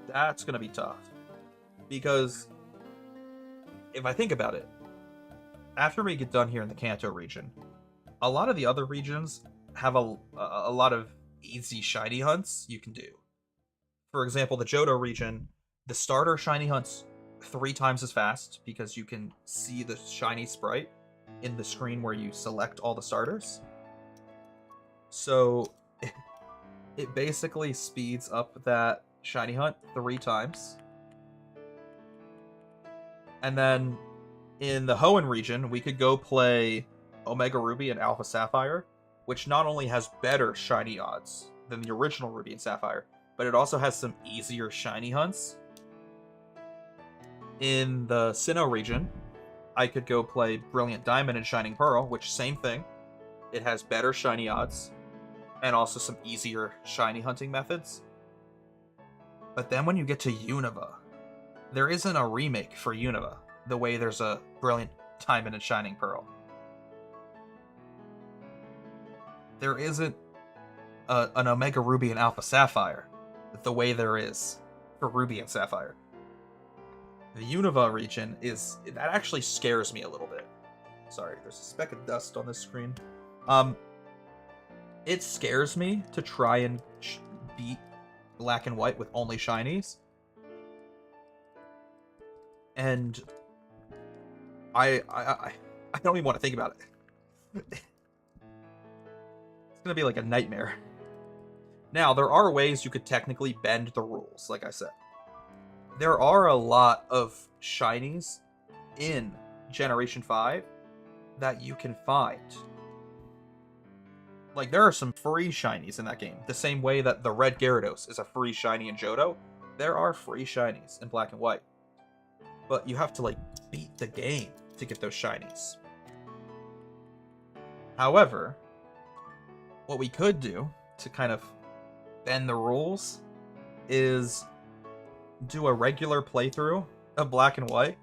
Speaker 1: That's going to be tough. Because if I think about it, after we get done here in the Kanto region, a lot of the other regions have a lot of easy shiny hunts you can do. For example, the Johto region, the starter shiny hunts 3 times as fast because you can see the shiny sprite in the screen where you select all the starters. So it basically speeds up that shiny hunt 3 times. And then in the Hoenn region, we could go play Omega Ruby and Alpha Sapphire, which not only has better shiny odds than the original Ruby and Sapphire, but it also has some easier shiny hunts. In the Sinnoh region, I could go play Brilliant Diamond and Shining Pearl, which same thing. It has better shiny odds, and also some easier shiny hunting methods. But then when you get to Unova, there isn't a remake for Unova, the way there's a Brilliant Diamond and Shining Pearl. There isn't an Omega Ruby and Alpha Sapphire, the way there is for Ruby and Sapphire. The Unova region that actually scares me a little bit. Sorry, there's a speck of dust on this screen. It scares me to try and beat Black and White with only shinies. And I don't even want to think about it. It's gonna be like a nightmare. Now, there are ways you could technically bend the rules, like I said. There are a lot of shinies in Generation 5 that you can find. Like, there are some free shinies in that game. The same way that the Red Gyarados is a free shiny in Johto. there are free shinies in Black and White, but you have to like beat the game to get those shinies. However, what we could do to kind of bend the rules is do a regular playthrough of Black and White,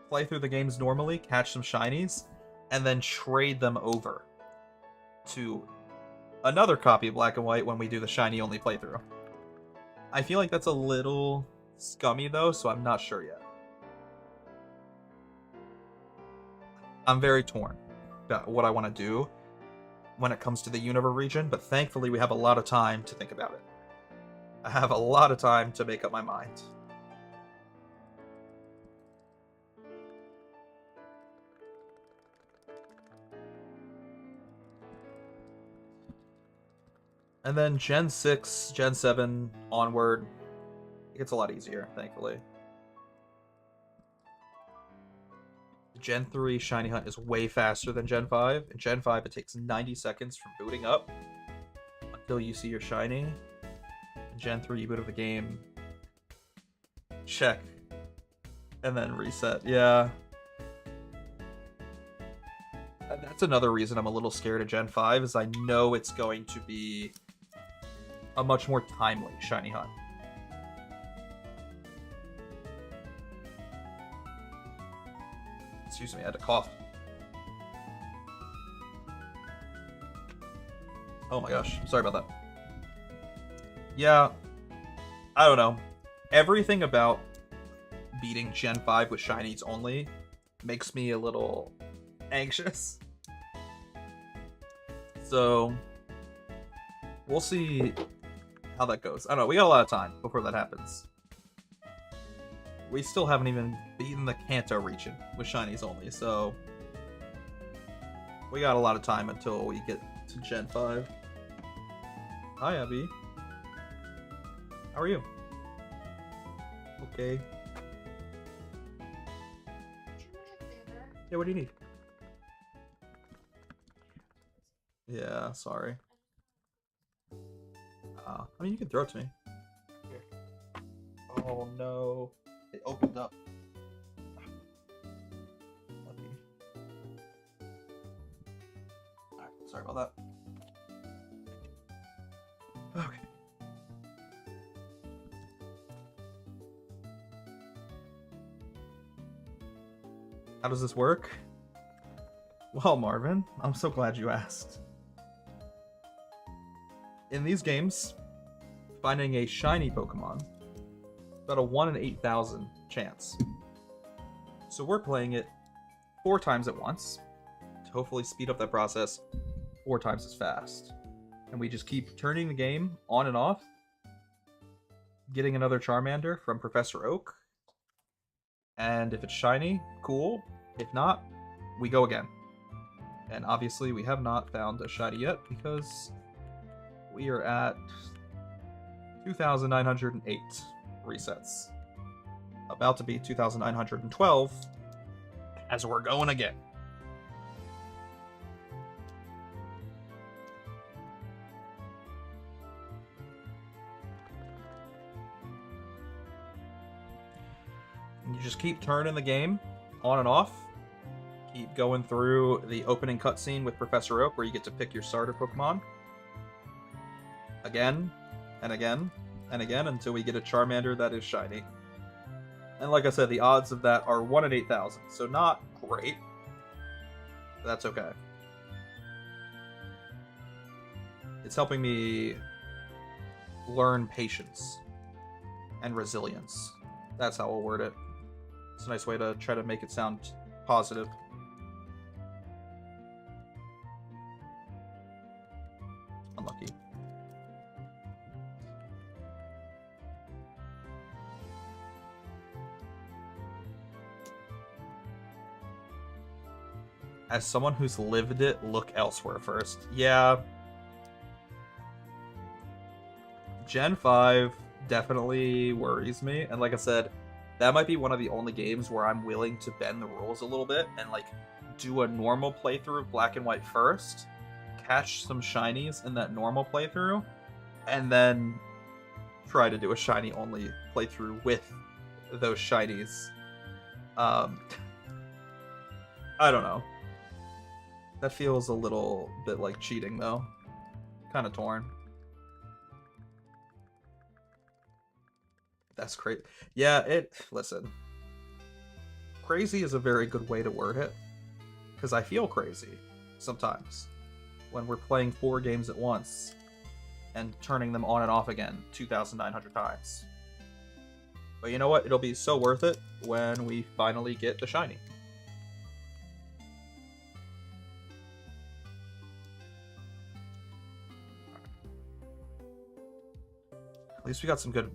Speaker 1: play through the games normally, catch some shinies, and then trade them over to another copy of Black and White when we do the shiny only playthrough. I feel like that's a little scummy though, so I'm not sure yet. I'm very torn about what I want to do when it comes to the Unova region, but thankfully we have a lot of time to think about it. I have a lot of time to make up my mind. And then Gen 6, Gen 7 onward, it gets a lot easier, thankfully. Gen 3 Shiny Hunt is way faster than Gen 5. In Gen 5, it takes 90 seconds from booting up until you see your shiny. In Gen 3, you boot up the game, check, and then reset. Yeah. And that's another reason I'm a little scared of Gen 5, is I know it's going to be a much more timely shiny hunt. Excuse me, I had to cough. Oh my gosh, sorry about that. Yeah, I don't know. Everything about beating Gen 5 with shinies only makes me a little anxious. So, we'll see how that goes. I don't know, we got a lot of time before that happens. We still haven't even beaten the Kanto region with shinies only, so we got a lot of time until we get to Gen 5. Hi, Abby. How are you? Okay. Yeah, what do you need? Yeah, sorry. I mean, you can throw it to me. Here. Oh no. It opened up. Lucky. Alright, sorry about that. Okay. How does this work? Well, Marvin, I'm so glad you asked. In these games, finding a shiny Pokemon is about a 1 in 8,000 chance. So we're playing it 4 times at once to hopefully speed up that process 4 times as fast. And we just keep turning the game on and off, getting another Charmander from Professor Oak. And if it's shiny, cool. If not, we go again. And obviously we have not found a shiny yet because we are at 2,908 resets. About to be 2,912 as we're going again. And you just keep turning the game on and off. Keep going through the opening cutscene with Professor Oak where you get to pick your starter Pokemon. Again, and again, and again, until we get a Charmander that is shiny. And like I said, the odds of that are 1 in 8,000, so not great. But that's okay. It's helping me learn patience and resilience. That's how we'll word it. It's a nice way to try to make it sound positive. Unlucky. As someone who's lived it, look elsewhere first. Yeah. Gen 5 definitely worries me. And like I said, that might be one of the only games where I'm willing to bend the rules a little bit and like do a normal playthrough of Black and White first, catch some shinies in that normal playthrough, and then try to do a shiny only playthrough with those shinies. I don't know. That feels a little bit like cheating, though. Kind of torn. That's crazy. Yeah, listen. Crazy is a very good way to word it. Because I feel crazy sometimes when we're playing 4 games at once and turning them on and off again 2,900 times. But you know what? It'll be so worth it when we finally get the shiny. At least we got some good,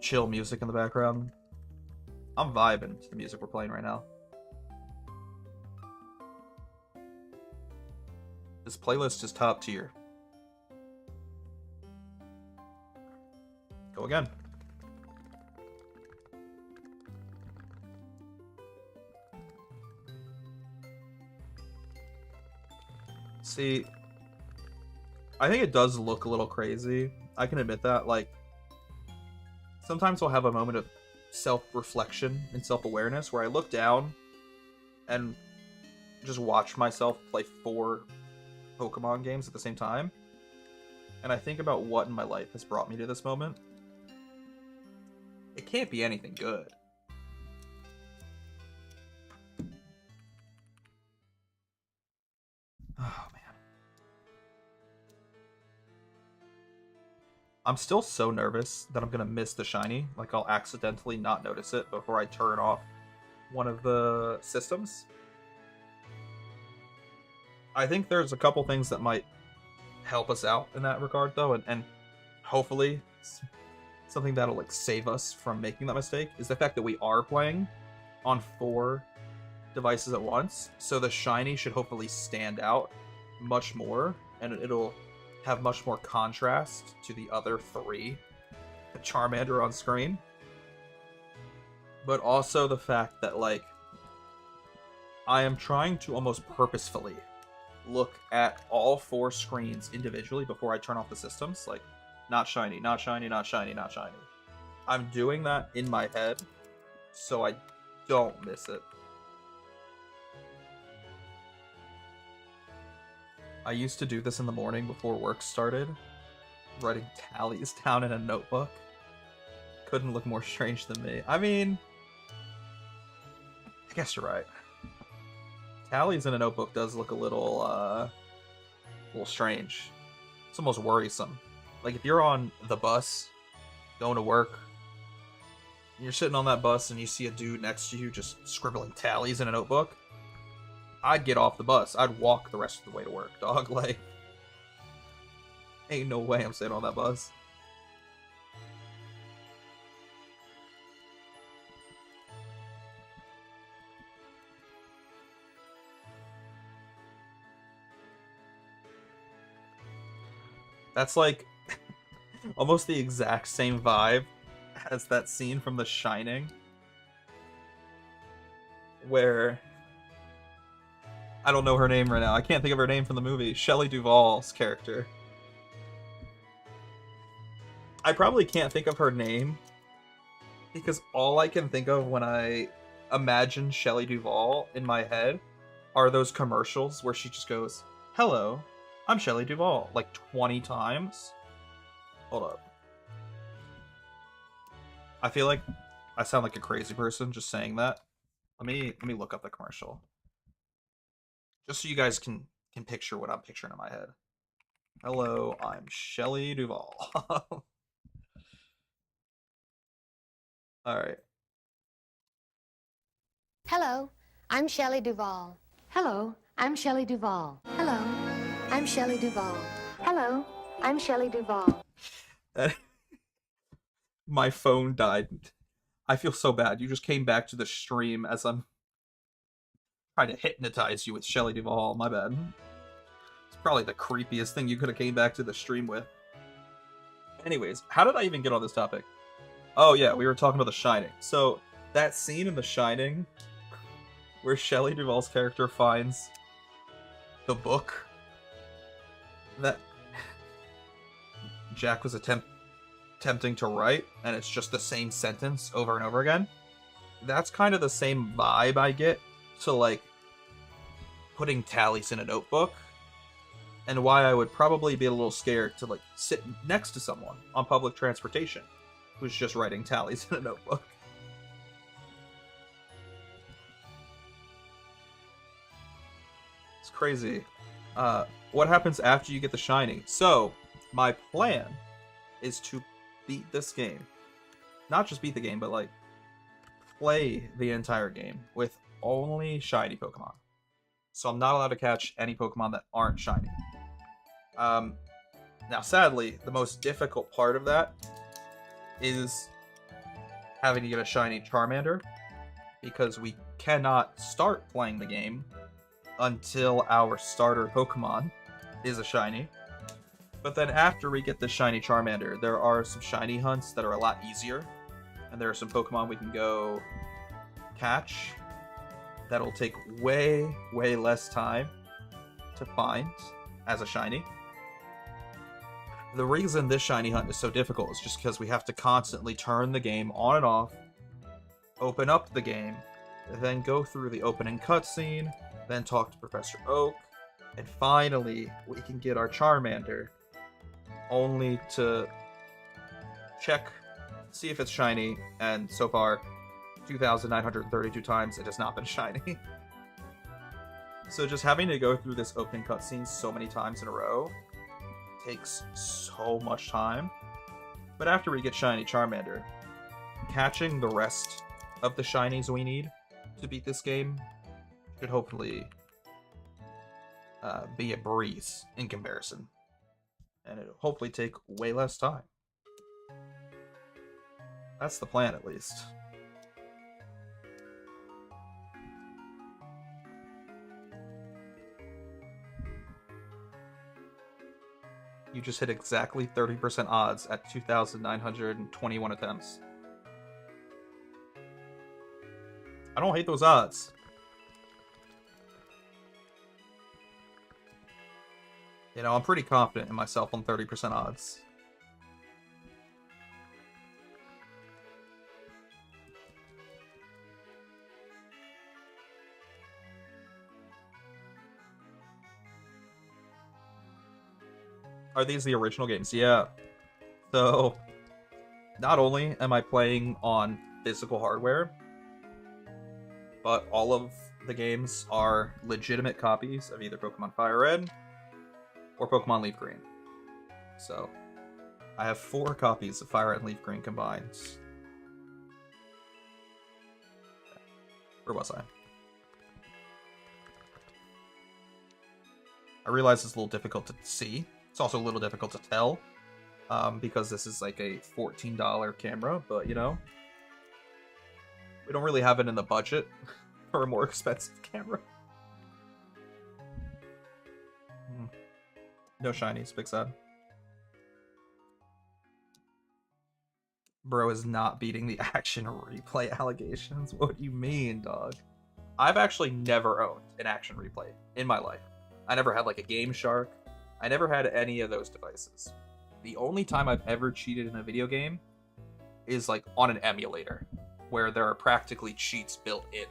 Speaker 1: chill music in the background. I'm vibing to the music we're playing right now. This playlist is top tier. Go again. See, I think it does look a little crazy. I can admit that. Like, sometimes I'll have a moment of self-reflection and self-awareness where I look down and just watch myself play 4 Pokemon games at the same time. And I think about what in my life has brought me to this moment. It can't be anything good. Oh, man. I'm still so nervous that I'm gonna miss the shiny. Like, I'll accidentally not notice it before I turn off one of the systems. I think there's a couple things that might help us out in that regard, though, and hopefully something that'll, like, save us from making that mistake is the fact that we are playing on 4 devices at once, so the shiny should hopefully stand out much more, and it'll have much more contrast to the other 3 Charmander on screen. But also the fact that, like, I am trying to almost purposefully look at all 4 screens individually before I turn off the systems. Like, not shiny, not shiny, not shiny, not shiny. I'm doing that in my head so I don't miss it. I used to do this in the morning before work started, writing tallies down in a notebook. Couldn't look more strange than me. I mean, I guess you're right. Tallies in a notebook does look a little strange. It's almost worrisome. Like, if you're on the bus, going to work, and you're sitting on that bus and you see a dude next to you just scribbling tallies in a notebook, I'd get off the bus. I'd walk the rest of the way to work, dog. Like, ain't no way I'm sitting on that bus. That's like almost the exact same vibe as that scene from The Shining, where I don't know her name right now. I can't think of her name from the movie. Shelley Duvall's character. I probably can't think of her name because all I can think of when I imagine Shelley Duvall in my head are those commercials where she just goes, "Hello, I'm Shelley Duvall," like 20 times. Hold up. I feel like I sound like a crazy person just saying that. Let me look up the commercial. Just so you guys can picture what I'm picturing in my head. Hello, I'm Shelley Duvall. Alright.
Speaker 2: Hello, I'm Shelley Duvall. Hello, I'm Shelley Duvall. Hello, I'm Shelley Duvall. Hello, I'm Shelley Duvall.
Speaker 1: My phone died. I feel so bad. You just came back to the stream as I'm trying to hypnotize you with Shelley Duvall. My bad. It's probably the creepiest thing you could have came back to the stream with. Anyways, how did I even get on this topic? Oh yeah, we were talking about The Shining. So, that scene in The Shining where Shelley Duvall's character finds the book that Jack was tempting to write, and it's just the same sentence over and over again. That's kind of the same vibe I get to like putting tallies in a notebook, and why I would probably be a little scared to like sit next to someone on public transportation who's just writing tallies in a notebook. It's crazy. What happens after you get the shiny? So, my plan is to beat this game. Not just beat the game, but like play the entire game with only shiny Pokemon. So I'm not allowed to catch any Pokemon that aren't shiny. Now, sadly, the most difficult part of that is having to get a shiny Charmander, because we cannot start playing the game until our starter Pokemon is a shiny. But then after we get the shiny Charmander, there are some shiny hunts that are a lot easier, and there are some Pokemon we can go catch that'll take way less time to find as a shiny. The reason this shiny hunt is so difficult is just because we have to constantly turn the game on and off, open up the game, then go through the opening cutscene, then talk to Professor Oak, and finally we can get our Charmander, only to check, see if it's shiny, and so far 2,932 times it has not been shiny. So just having to go through this opening cutscene so many times in a row takes so much time. But after we get shiny Charmander, catching the rest of the shinies we need to beat this game should hopefully be a breeze in comparison. And it'll hopefully take way less time. That's the plan, at least. You just hit exactly 30% odds at 2,921 attempts. I don't hate those odds. You know, I'm pretty confident in myself on 30% odds. Are these the original games? Yeah. So, not only am I playing on physical hardware, but all of the games are legitimate copies of either Pokemon Fire Red or Pokemon Leaf Green. So, I have 4 copies of Fire Red and Leaf Green combined. Where was I? I realize it's a little difficult to see. It's also a little difficult to tell, because this is like a $14 camera, but you know, we don't really have it in the budget for a more expensive camera. No shinies, big sad. Bro is not beating the action replay allegations. What do you mean, dog? I've actually never owned an action replay in my life. I never had like a Game Shark. I never had any of those devices. The only time I've ever cheated in a video game is like on an emulator, where there are practically cheats built in.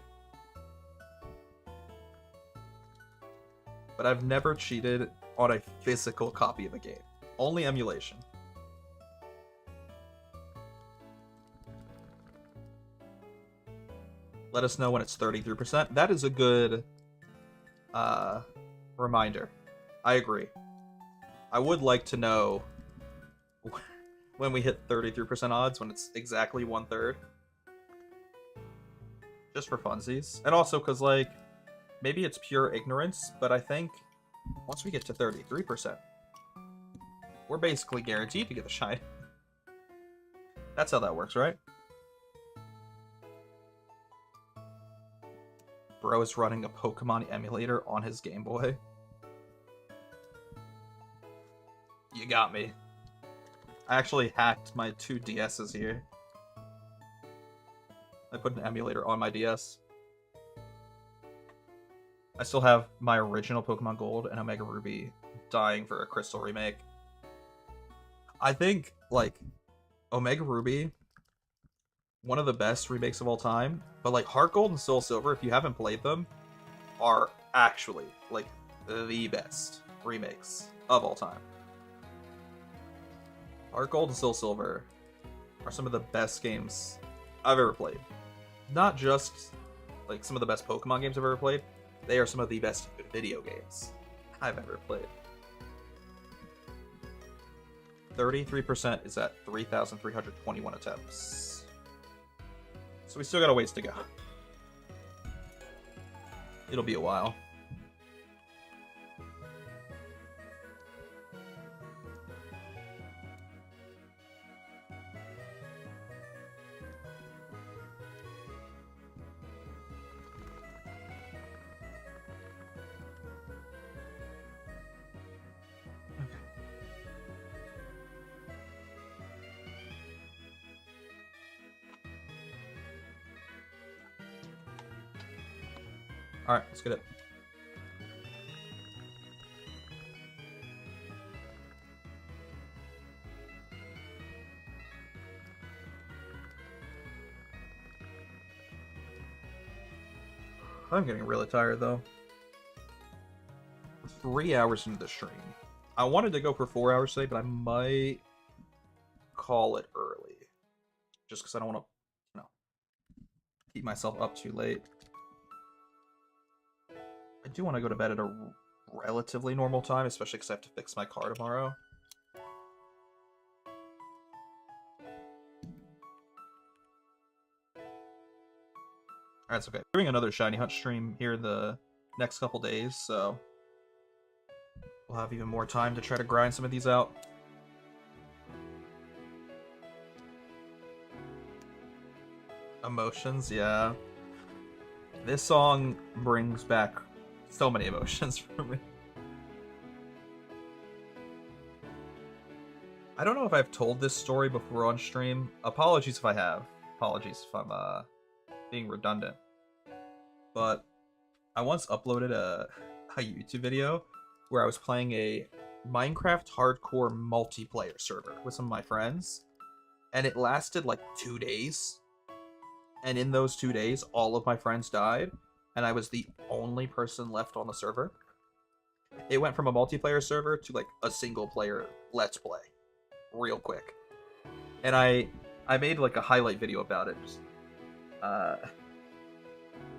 Speaker 1: But I've never cheated on a physical copy of a game. Only emulation. Let us know when it's 33%. That is a good reminder. I agree. I would like to know when we hit 33% odds, when it's exactly 1/3. Just for funsies. And also because, like, maybe it's pure ignorance, but I think once we get to 33%, we're basically guaranteed to get the shine. That's how that works, right? Bro is running a Pokemon emulator on his Game Boy. You got me. I actually hacked my 2 DSs here. I put an emulator on my DS. I still have my original Pokemon Gold and Omega Ruby dying for a Crystal remake. I think, like, Omega Ruby, one of the best remakes of all time. But like Heart Gold and Soul Silver, if you haven't played them, are actually like the best remakes of all time. Heart Gold and Soul Silver are some of the best games I've ever played. Not just like some of the best Pokemon games I've ever played, they are some of the best video games I've ever played. 33% is at 3,321 attempts. So we still got a ways to go. It'll be a while. Alright, let's get it. I'm getting really tired though. 3 hours into the stream. I wanted to go for 4 hours today, but I might call it early. Just because I don't want to, you know, keep myself up too late. I do want to go to bed at a relatively normal time, especially because I have to fix my car tomorrow. Alright, it's okay. We're doing another Shiny Hunt stream here the next couple days, so we'll have even more time to try to grind some of these out. Emotions, yeah. This song brings back so many emotions for me. I don't know if I've told this story before on stream. Apologies if I have. Apologies if I'm being redundant. But I once uploaded a YouTube video where I was playing a Minecraft hardcore multiplayer server with some of my friends. And it lasted like 2 days. And in those 2 days, all of my friends died. And I was the only person left on the server. It went from a multiplayer server to like a single player let's play. Real quick. And I made like a highlight video about it. Just,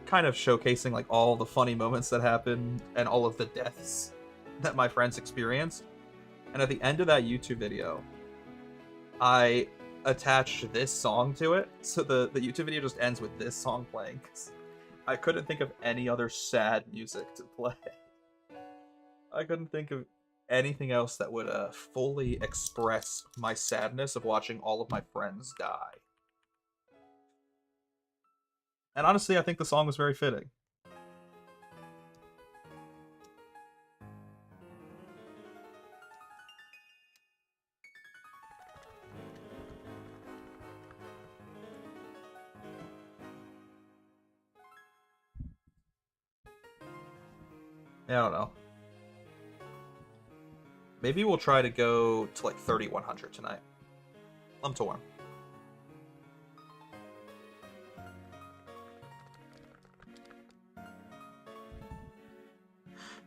Speaker 1: kind of showcasing like all the funny moments that happened and all of the deaths that my friends experienced. And at the end of that YouTube video, I attached this song to it. So the YouTube video just ends with this song playing. 'Cause I couldn't think of any other sad music to play. I couldn't think of anything else that would fully express my sadness of watching all of my friends die. And honestly, I think the song was very fitting. Yeah, I don't know. Maybe we'll try to go to like 3,100 tonight. I'm torn.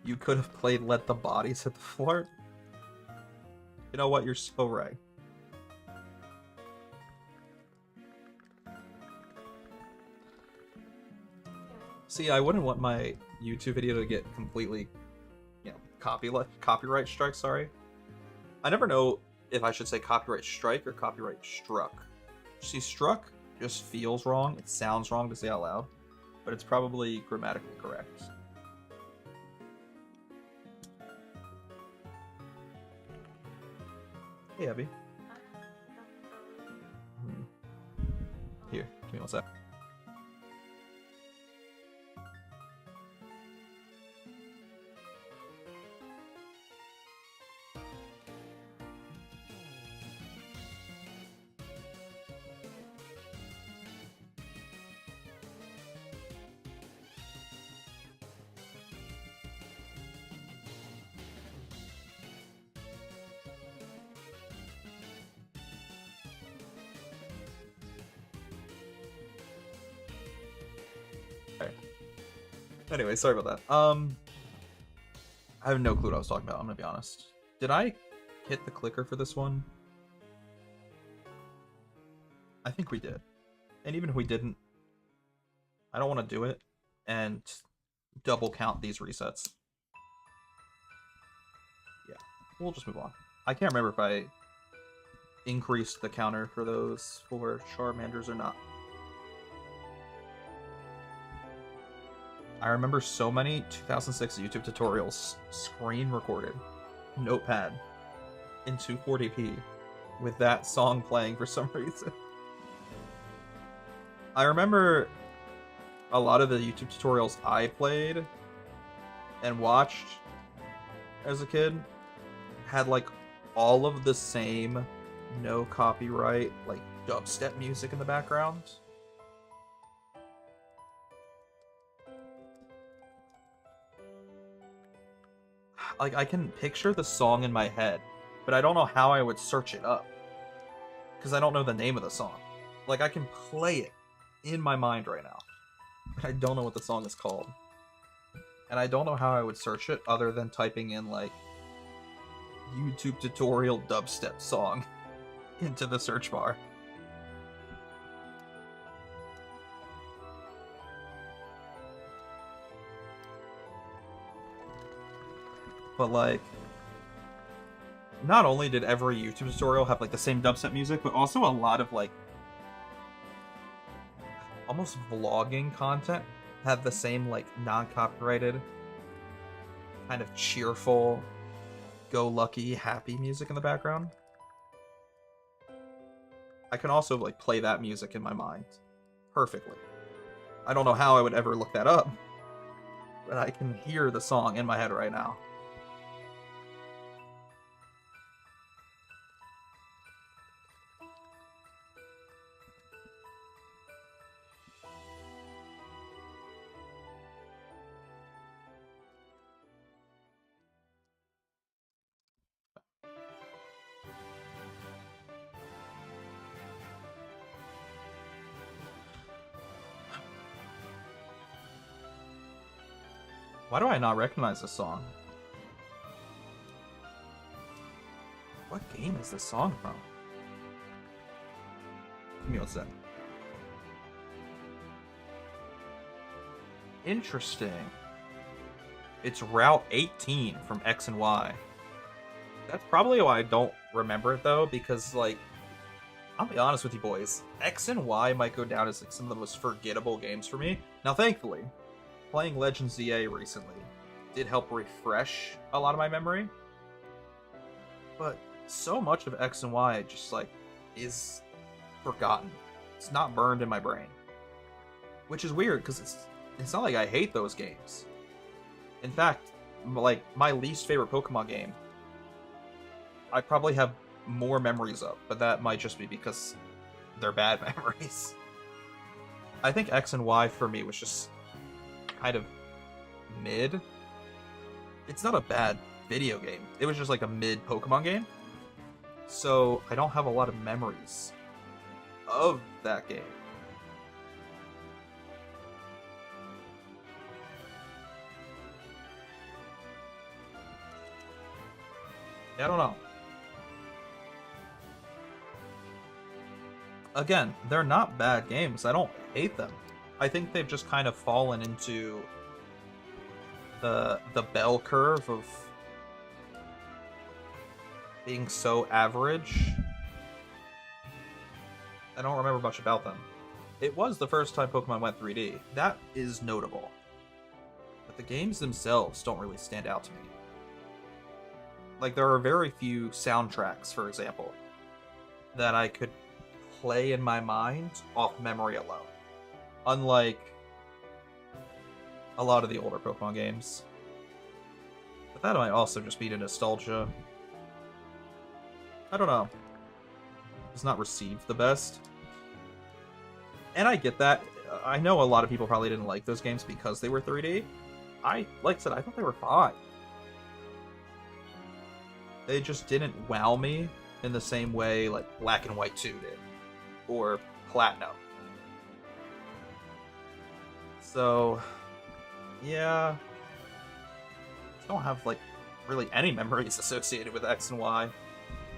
Speaker 1: You could have played Let the Bodies Hit the Floor. You know what? You're so right. See, I wouldn't want my YouTube video to get completely, you know, copyright strike, sorry. I never know if I should say copyright strike or copyright struck. See, struck just feels wrong. It sounds wrong to say out loud, but it's probably grammatically correct. Hey, Abby. Here, give me one sec. Anyway, sorry about that. I have no clue what I was talking about, I'm gonna be honest. Did I hit the clicker for this one? I think we did. And even if we didn't, I don't want to do it and double count these resets. Yeah, we'll just move on. I can't remember if I increased the counter for those for Charmanders or not. I remember so many 2006 YouTube tutorials screen recorded, notepad, in 240p with that song playing for some reason. I remember a lot of the YouTube tutorials I played and watched as a kid had like all of the same no copyright like dubstep music in the background. Like, I can picture the song in my head, but I don't know how I would search it up. Because I don't know the name of the song. Like, I can play it in my mind right now, but I don't know what the song is called. And I don't know how I would search it other than typing in, like, YouTube tutorial dubstep song into the search bar. But, like, not only did every YouTube tutorial have, like, the same dubstep music, but also a lot of, like, almost vlogging content had the same, like, non-copyrighted, kind of cheerful, go-lucky, happy music in the background. I can also, like, play that music in my mind perfectly. I don't know how I would ever look that up, but I can hear the song in my head right now. Why do I not recognize this song? What game is this song from? Give me one sec. Interesting. It's Route 18 from X and Y. That's probably why I don't remember it, though, because, like, I'll be honest with you boys, X and Y might go down as like, some of the most forgettable games for me. Now, thankfully, playing Legends ZA recently did help refresh a lot of my memory. But so much of X and Y just, like, is forgotten. It's not burned in my brain. Which is weird, because it's not like I hate those games. In fact, like, my least favorite Pokemon game, I probably have more memories of, but that might just be because they're bad memories. I think X and Y for me was just kind of mid. It's not a bad video game. It was just like a mid Pokemon game. So I don't have a lot of memories of that game. I don't know. Again, they're not bad games. I don't hate them. I think they've just kind of fallen into the bell curve of being so average. I don't remember much about them. It was the first time Pokemon went 3D. That is notable. But the games themselves don't really stand out to me. Like, there are very few soundtracks, for example, that I could play in my mind off memory alone. Unlike a lot of the older Pokemon games. But that might also just be the nostalgia. I don't know. It's not received the best. And I get that. I know a lot of people probably didn't like those games because they were 3D. Like I said, I thought they were fine. They just didn't wow me in the same way like Black and White 2 did. Or Platinum. So, Yeah. I don't have, like, really any memories associated with X and Y.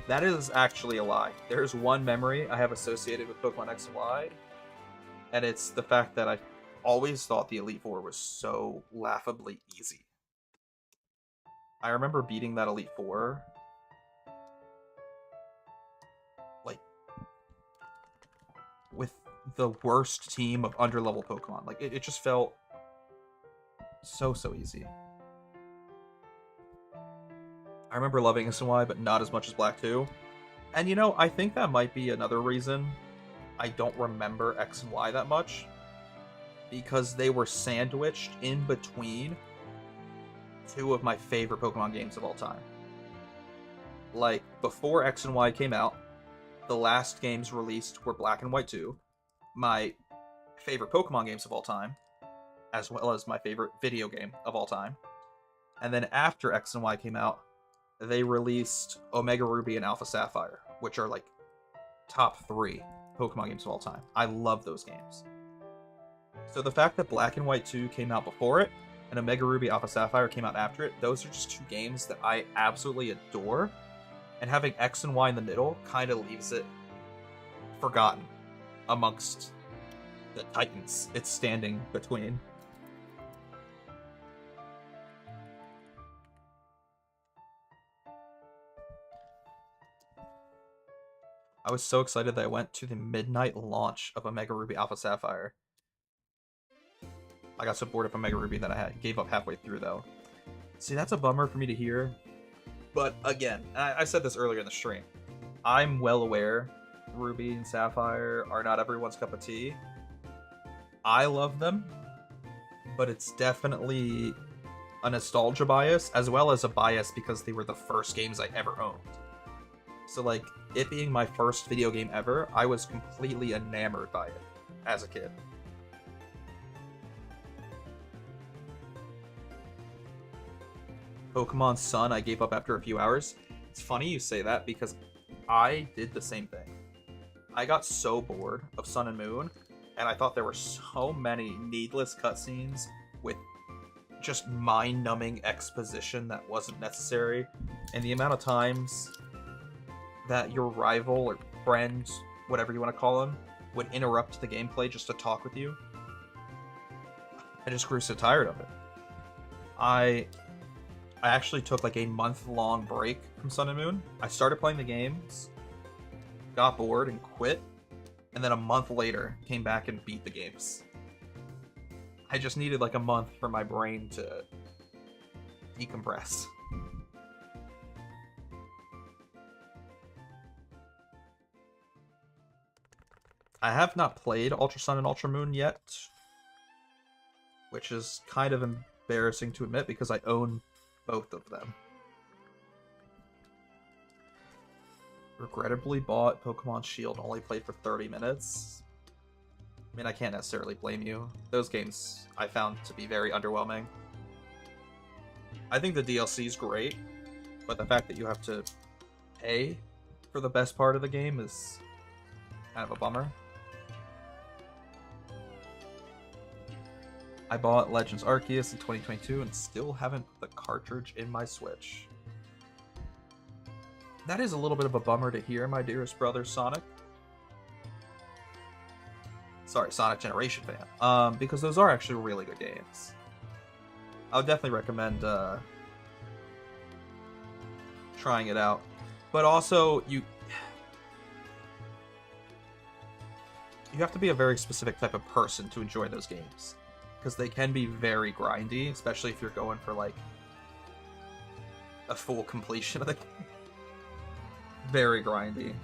Speaker 1: That is actually a lie. There's one memory I have associated with Pokemon X and Y, and it's the fact that I always thought the Elite Four was so laughably easy. I remember beating that Elite Four, like, with the worst team of underlevel Pokemon. Like, it just felt so easy. I remember loving X and Y, but not as much as Black 2. And you know, I think that might be another reason I don't remember X and Y that much. Because they were sandwiched in between two of my favorite Pokemon games of all time. Like, before X and Y came out, the last games released were Black and White 2, my favorite Pokemon games of all time, as well as my favorite video game of all time. And then after X and Y came out, they released Omega Ruby and Alpha Sapphire, which are like top 3 Pokemon games of all time. I love those games. So the fact that Black and White 2 came out before it, and Omega Ruby Alpha Sapphire came out after it, those are just two games that I absolutely adore, and having X and Y in the middle kind of leaves it forgotten amongst the titans it's standing between. I was so excited that I went to the midnight launch of Omega Ruby Alpha Sapphire. I got so bored of Omega Ruby that I gave up halfway through, though. See, that's a bummer for me to hear. But again, I said this earlier in the stream, I'm well aware Ruby and Sapphire are not everyone's cup of tea. I love them, but it's definitely a nostalgia bias, as well as a bias because they were the first games I ever owned. So, like, it being my first video game ever, I was completely enamored by it as a kid. Pokemon Sun, I gave up after a few hours. It's funny you say that because I did the same thing. I got so bored of Sun and Moon, and I thought there were so many needless cutscenes with just mind-numbing exposition that wasn't necessary, and the amount of times that your rival or friend, whatever you want to call him, would interrupt the gameplay just to talk with you. I just grew so tired of it. I actually took like a month-long break from Sun and Moon. I started playing the games, got bored and quit, and then a month later came back and beat the games. I just needed like a month for my brain to decompress. I have not played Ultra Sun and Ultra Moon yet, which is kind of embarrassing to admit because I own both of them. Regrettably bought Pokemon Shield, only played for 30 minutes. I mean, I can't necessarily blame you. Those games I found to be very underwhelming. I think the DLC is great, but the fact that you have to pay for the best part of the game is kind of a bummer. I bought Legends Arceus in 2022 and still haven't put the cartridge in my Switch. That is a little bit of a bummer to hear, my dearest brother Sonic. Sorry, Sonic Generation fan. Because those are actually really good games. I would definitely recommend trying it out. But also, you have to be a very specific type of person to enjoy those games. Because they can be very grindy, especially if you're going for, like, a full completion of the game. Very grindy.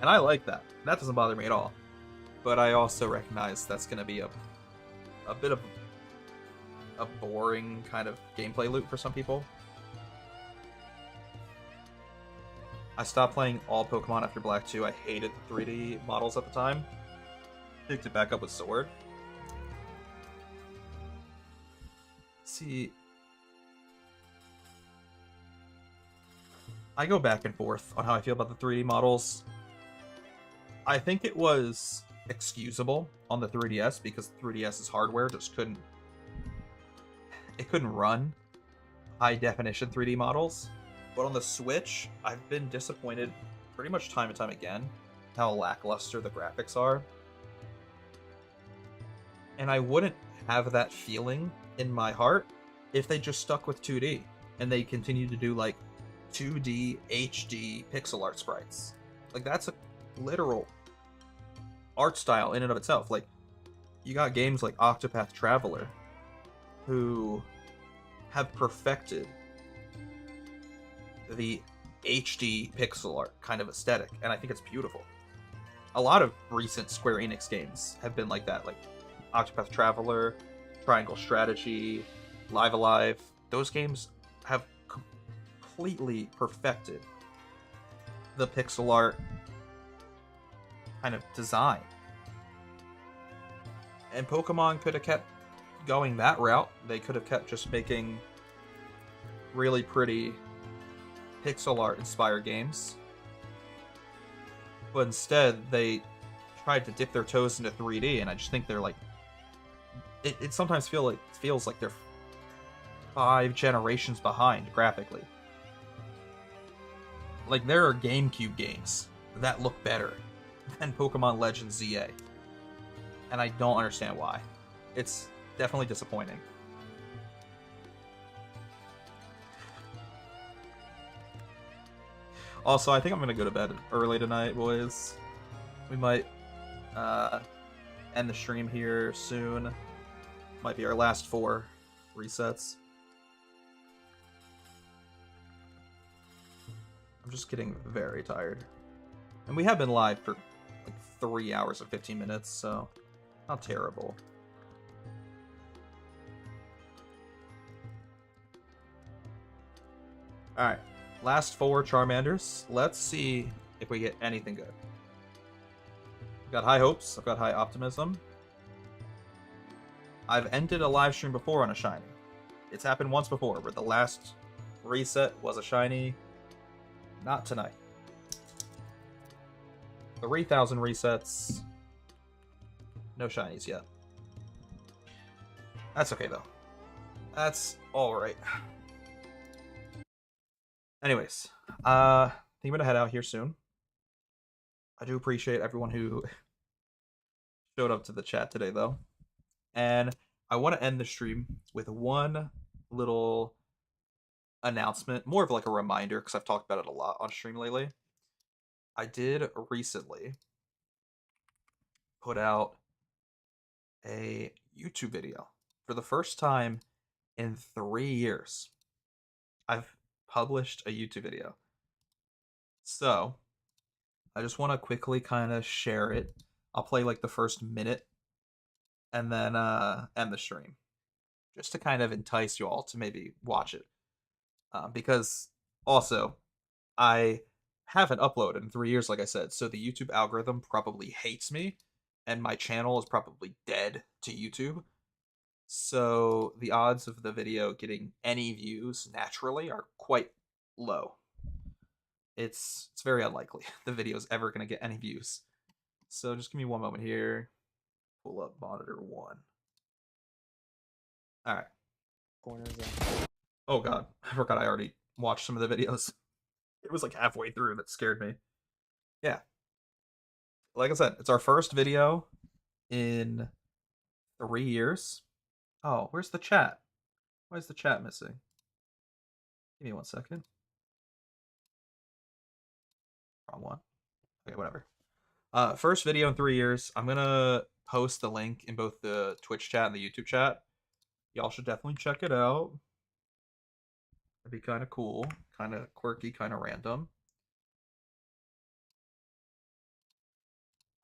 Speaker 1: And I like that. That doesn't bother me at all. But I also recognize that's going to be a bit of a boring kind of gameplay loop for some people. I stopped playing all Pokemon after Black 2. I hated the 3D models at the time. Picked it back up with Sword. See, I go back and forth on how I feel about the 3D models. I think it was excusable on the 3DS because the 3DS's hardware just couldn't it couldn't run high definition 3D models. But on the Switch, I've been disappointed pretty much time and time again how lackluster the graphics are. And I wouldn't have that feeling in my heart if they just stuck with 2D and they continued to do like 2D HD pixel art sprites. Like that's a literal art style in and of itself. Like you got games like Octopath Traveler who have perfected the HD pixel art kind of aesthetic, and I think it's beautiful. A lot of recent Square Enix games have been like that, like Octopath Traveler, Triangle Strategy, Live Alive. Those games have completely perfected the pixel art kind of design. And Pokemon could have kept going that route. They could have kept just making really pretty pixel art inspired games. But instead, they tried to dip their toes into 3D, and I just think they're like... It sometimes feels like they're 5 generations behind graphically. Like, there are GameCube games that look better than Pokemon Legends ZA. And I don't understand why. It's definitely disappointing. Also, I think I'm gonna go to bed early tonight, boys. We might end the stream here soon. Might be our last 4 resets. I'm just getting very tired. And we have been live for like 3 hours and 15 minutes, so not terrible. Alright, last 4 Charmanders. Let's see if we get anything good. I've got high hopes, I've got high optimism. I've ended a live stream before on a shiny. It's happened once before, where the last reset was a shiny. Not tonight. 3,000 resets. No shinies yet. That's okay, though. That's alright. Anyways, I think I'm gonna head out here soon. I do appreciate everyone who showed up to the chat today, though. And I want to end the stream with one little announcement, more of like a reminder, because I've talked about it a lot on stream lately. I did recently put out a YouTube video for the first time in 3 years. I've published a YouTube video. So, I just want to quickly kind of share it. I'll play like the first minute and then end the stream. Just to kind of entice you all to maybe watch it. Because also, I haven't uploaded in 3 years, like I said, so the YouTube algorithm probably hates me, and my channel is probably dead to YouTube. So the odds of the video getting any views naturally are quite low. It's very unlikely the video is ever going to get any views. So just give me one moment here. Pull up monitor 1. All right.
Speaker 3: Corners in.
Speaker 1: Oh god, I forgot I already watched some of the videos. It was like halfway through that scared me. Yeah. Like I said, it's our first video in 3 years. Oh, where's the chat? Why is the chat missing? Give me 1 second. Wrong one. Okay, whatever. First video in 3 years. I'm gonna post the link in both the Twitch chat and the YouTube chat. Y'all should definitely check it out. It'd be kind of cool, kind of quirky, kind of random.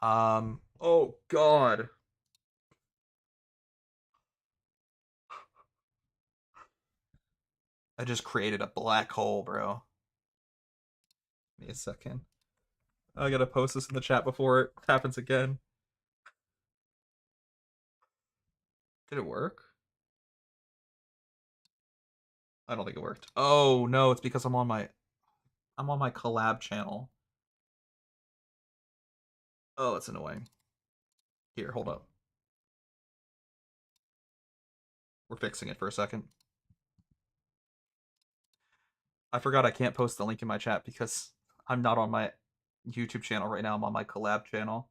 Speaker 1: Oh god. I just created a black hole, bro. Give me a second. I gotta post this in the chat before it happens again. Did it work? I don't think it worked. Oh no, it's because I'm on my collab channel. Oh, that's annoying. Here, hold up. We're fixing it for a second. I forgot I can't post the link in my chat because I'm not on my YouTube channel right now. I'm on my collab channel.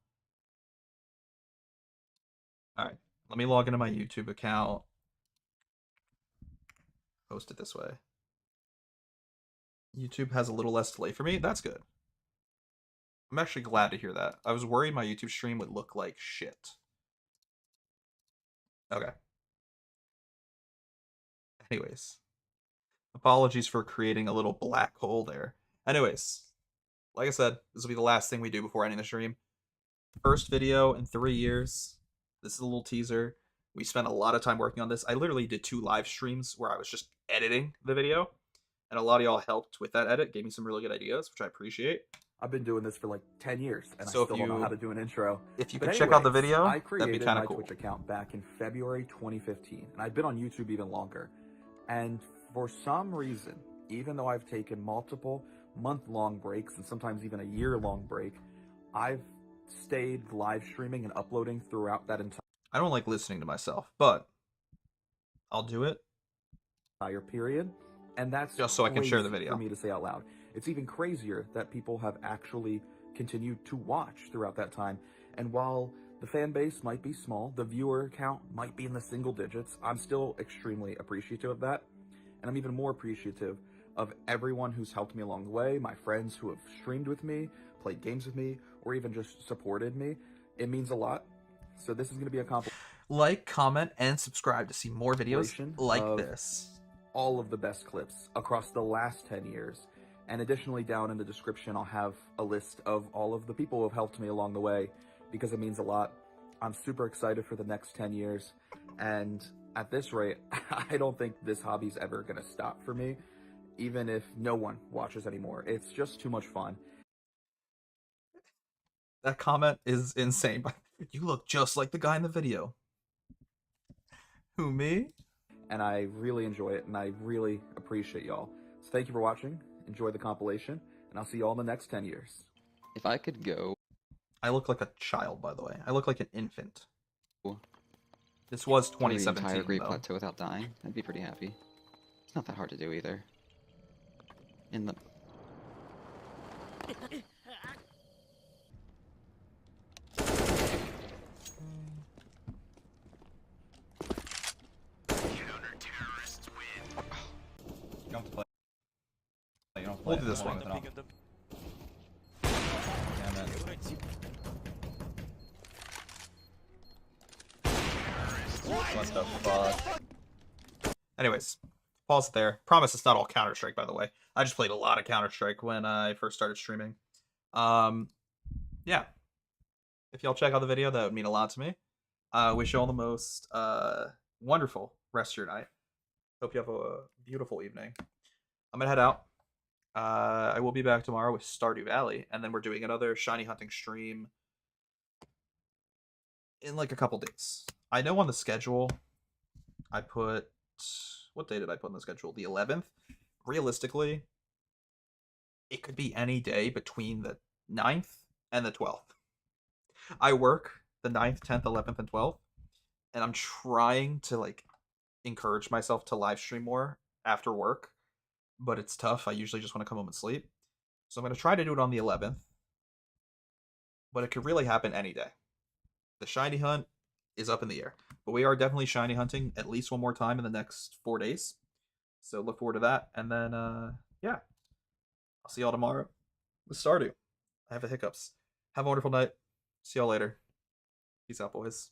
Speaker 1: Alright, let me log into my YouTube account. Post it this way. YouTube has a little less delay for me. That's good. I'm actually glad to hear that. I was worried my YouTube stream would look like shit. Okay. Anyways. Apologies for creating a little black hole there. Anyways. Like I said, this will be the last thing we do before ending the stream. First video in 3 years. This is a little teaser. We spent a lot of time working on this. I literally did 2 live streams where I was just editing the video. And a lot of y'all helped with that edit, gave me some really good ideas, which I appreciate.
Speaker 4: I've been doing this for like 10 years, and
Speaker 1: So
Speaker 4: I still don't know how to do an intro.
Speaker 1: If you
Speaker 4: But
Speaker 1: could check out the
Speaker 4: anyways,
Speaker 1: video,
Speaker 4: I
Speaker 1: that'd be
Speaker 4: created
Speaker 1: kind
Speaker 4: my
Speaker 1: of cool.
Speaker 4: Twitch account back in February 2015, and I've been on YouTube even longer. And for some reason, even though I've taken multiple month-long breaks and sometimes even a year-long break, I've stayed live streaming and uploading throughout that
Speaker 1: I don't like listening to myself, but I'll do it.
Speaker 4: entire period. And that's
Speaker 1: Just so I can share the
Speaker 4: crazy
Speaker 1: video.
Speaker 4: for me to say out loud. It's even crazier that people have actually continued to watch throughout that time. And while the fan base might be small, the viewer count might be in the single digits, I'm still extremely appreciative of that. And I'm even more appreciative of everyone who's helped me along the way, my friends who have streamed with me, played games with me, or even just supported me. It means a lot. So this is going to be a compilation.
Speaker 1: Like, comment, and subscribe to see more videos like
Speaker 4: of
Speaker 1: this.
Speaker 4: All of the best clips across the last 10 years. And additionally, down in the description, I'll have a list of all of the people who have helped me along the way, because it means a lot. I'm super excited for the next 10 years. And at this rate, I don't think this hobby's ever going to stop for me, even if no one watches anymore. It's just too much fun.
Speaker 1: That comment is insane. You look just like the guy in the video. Who, me?
Speaker 4: And I really enjoy it, and I really appreciate y'all. So thank you for watching. Enjoy the compilation, and I'll see y'all in the next 10 years.
Speaker 5: If I could go...
Speaker 1: I look like a child, by the way. I look like an infant. This was
Speaker 5: through the
Speaker 1: 2017,
Speaker 5: entire Great
Speaker 1: though.
Speaker 5: Plateau without dying, I'd be pretty happy. It's not that hard to do either. In the...
Speaker 6: You don't have to play. You don't have to play
Speaker 1: We'll
Speaker 6: it.
Speaker 1: do this
Speaker 6: We'll
Speaker 1: one.
Speaker 6: make it up. Damn it. What the fuck?
Speaker 1: Anyways, pause it there. Promise it's not all Counter-Strike, by the way. I just played a lot of Counter-Strike when I first started streaming. Yeah. If y'all check out the video, that would mean a lot to me. Wish you all the most wonderful rest of your night. Hope you have a beautiful evening. I'm gonna head out. I will be back tomorrow with Stardew Valley, and then we're doing another shiny hunting stream in like a couple days. I know on the schedule I put, what day did I put on the schedule? The 11th. Realistically, it could be any day between the 9th and the 12th. I work the 9th, 10th, 11th, and 12th, and I'm trying to like encourage myself to live stream more after work, but it's tough. I usually just want to come home and sleep. So I'm going to try to do it on the 11th, but it could really happen any day. The shiny hunt is up in the air, but we are definitely shiny hunting at least one more time in the next 4 days. So look forward to that. And then, yeah, I'll see y'all tomorrow with Stardew. I have the hiccups. Have a wonderful night. See y'all later. Peace out, boys.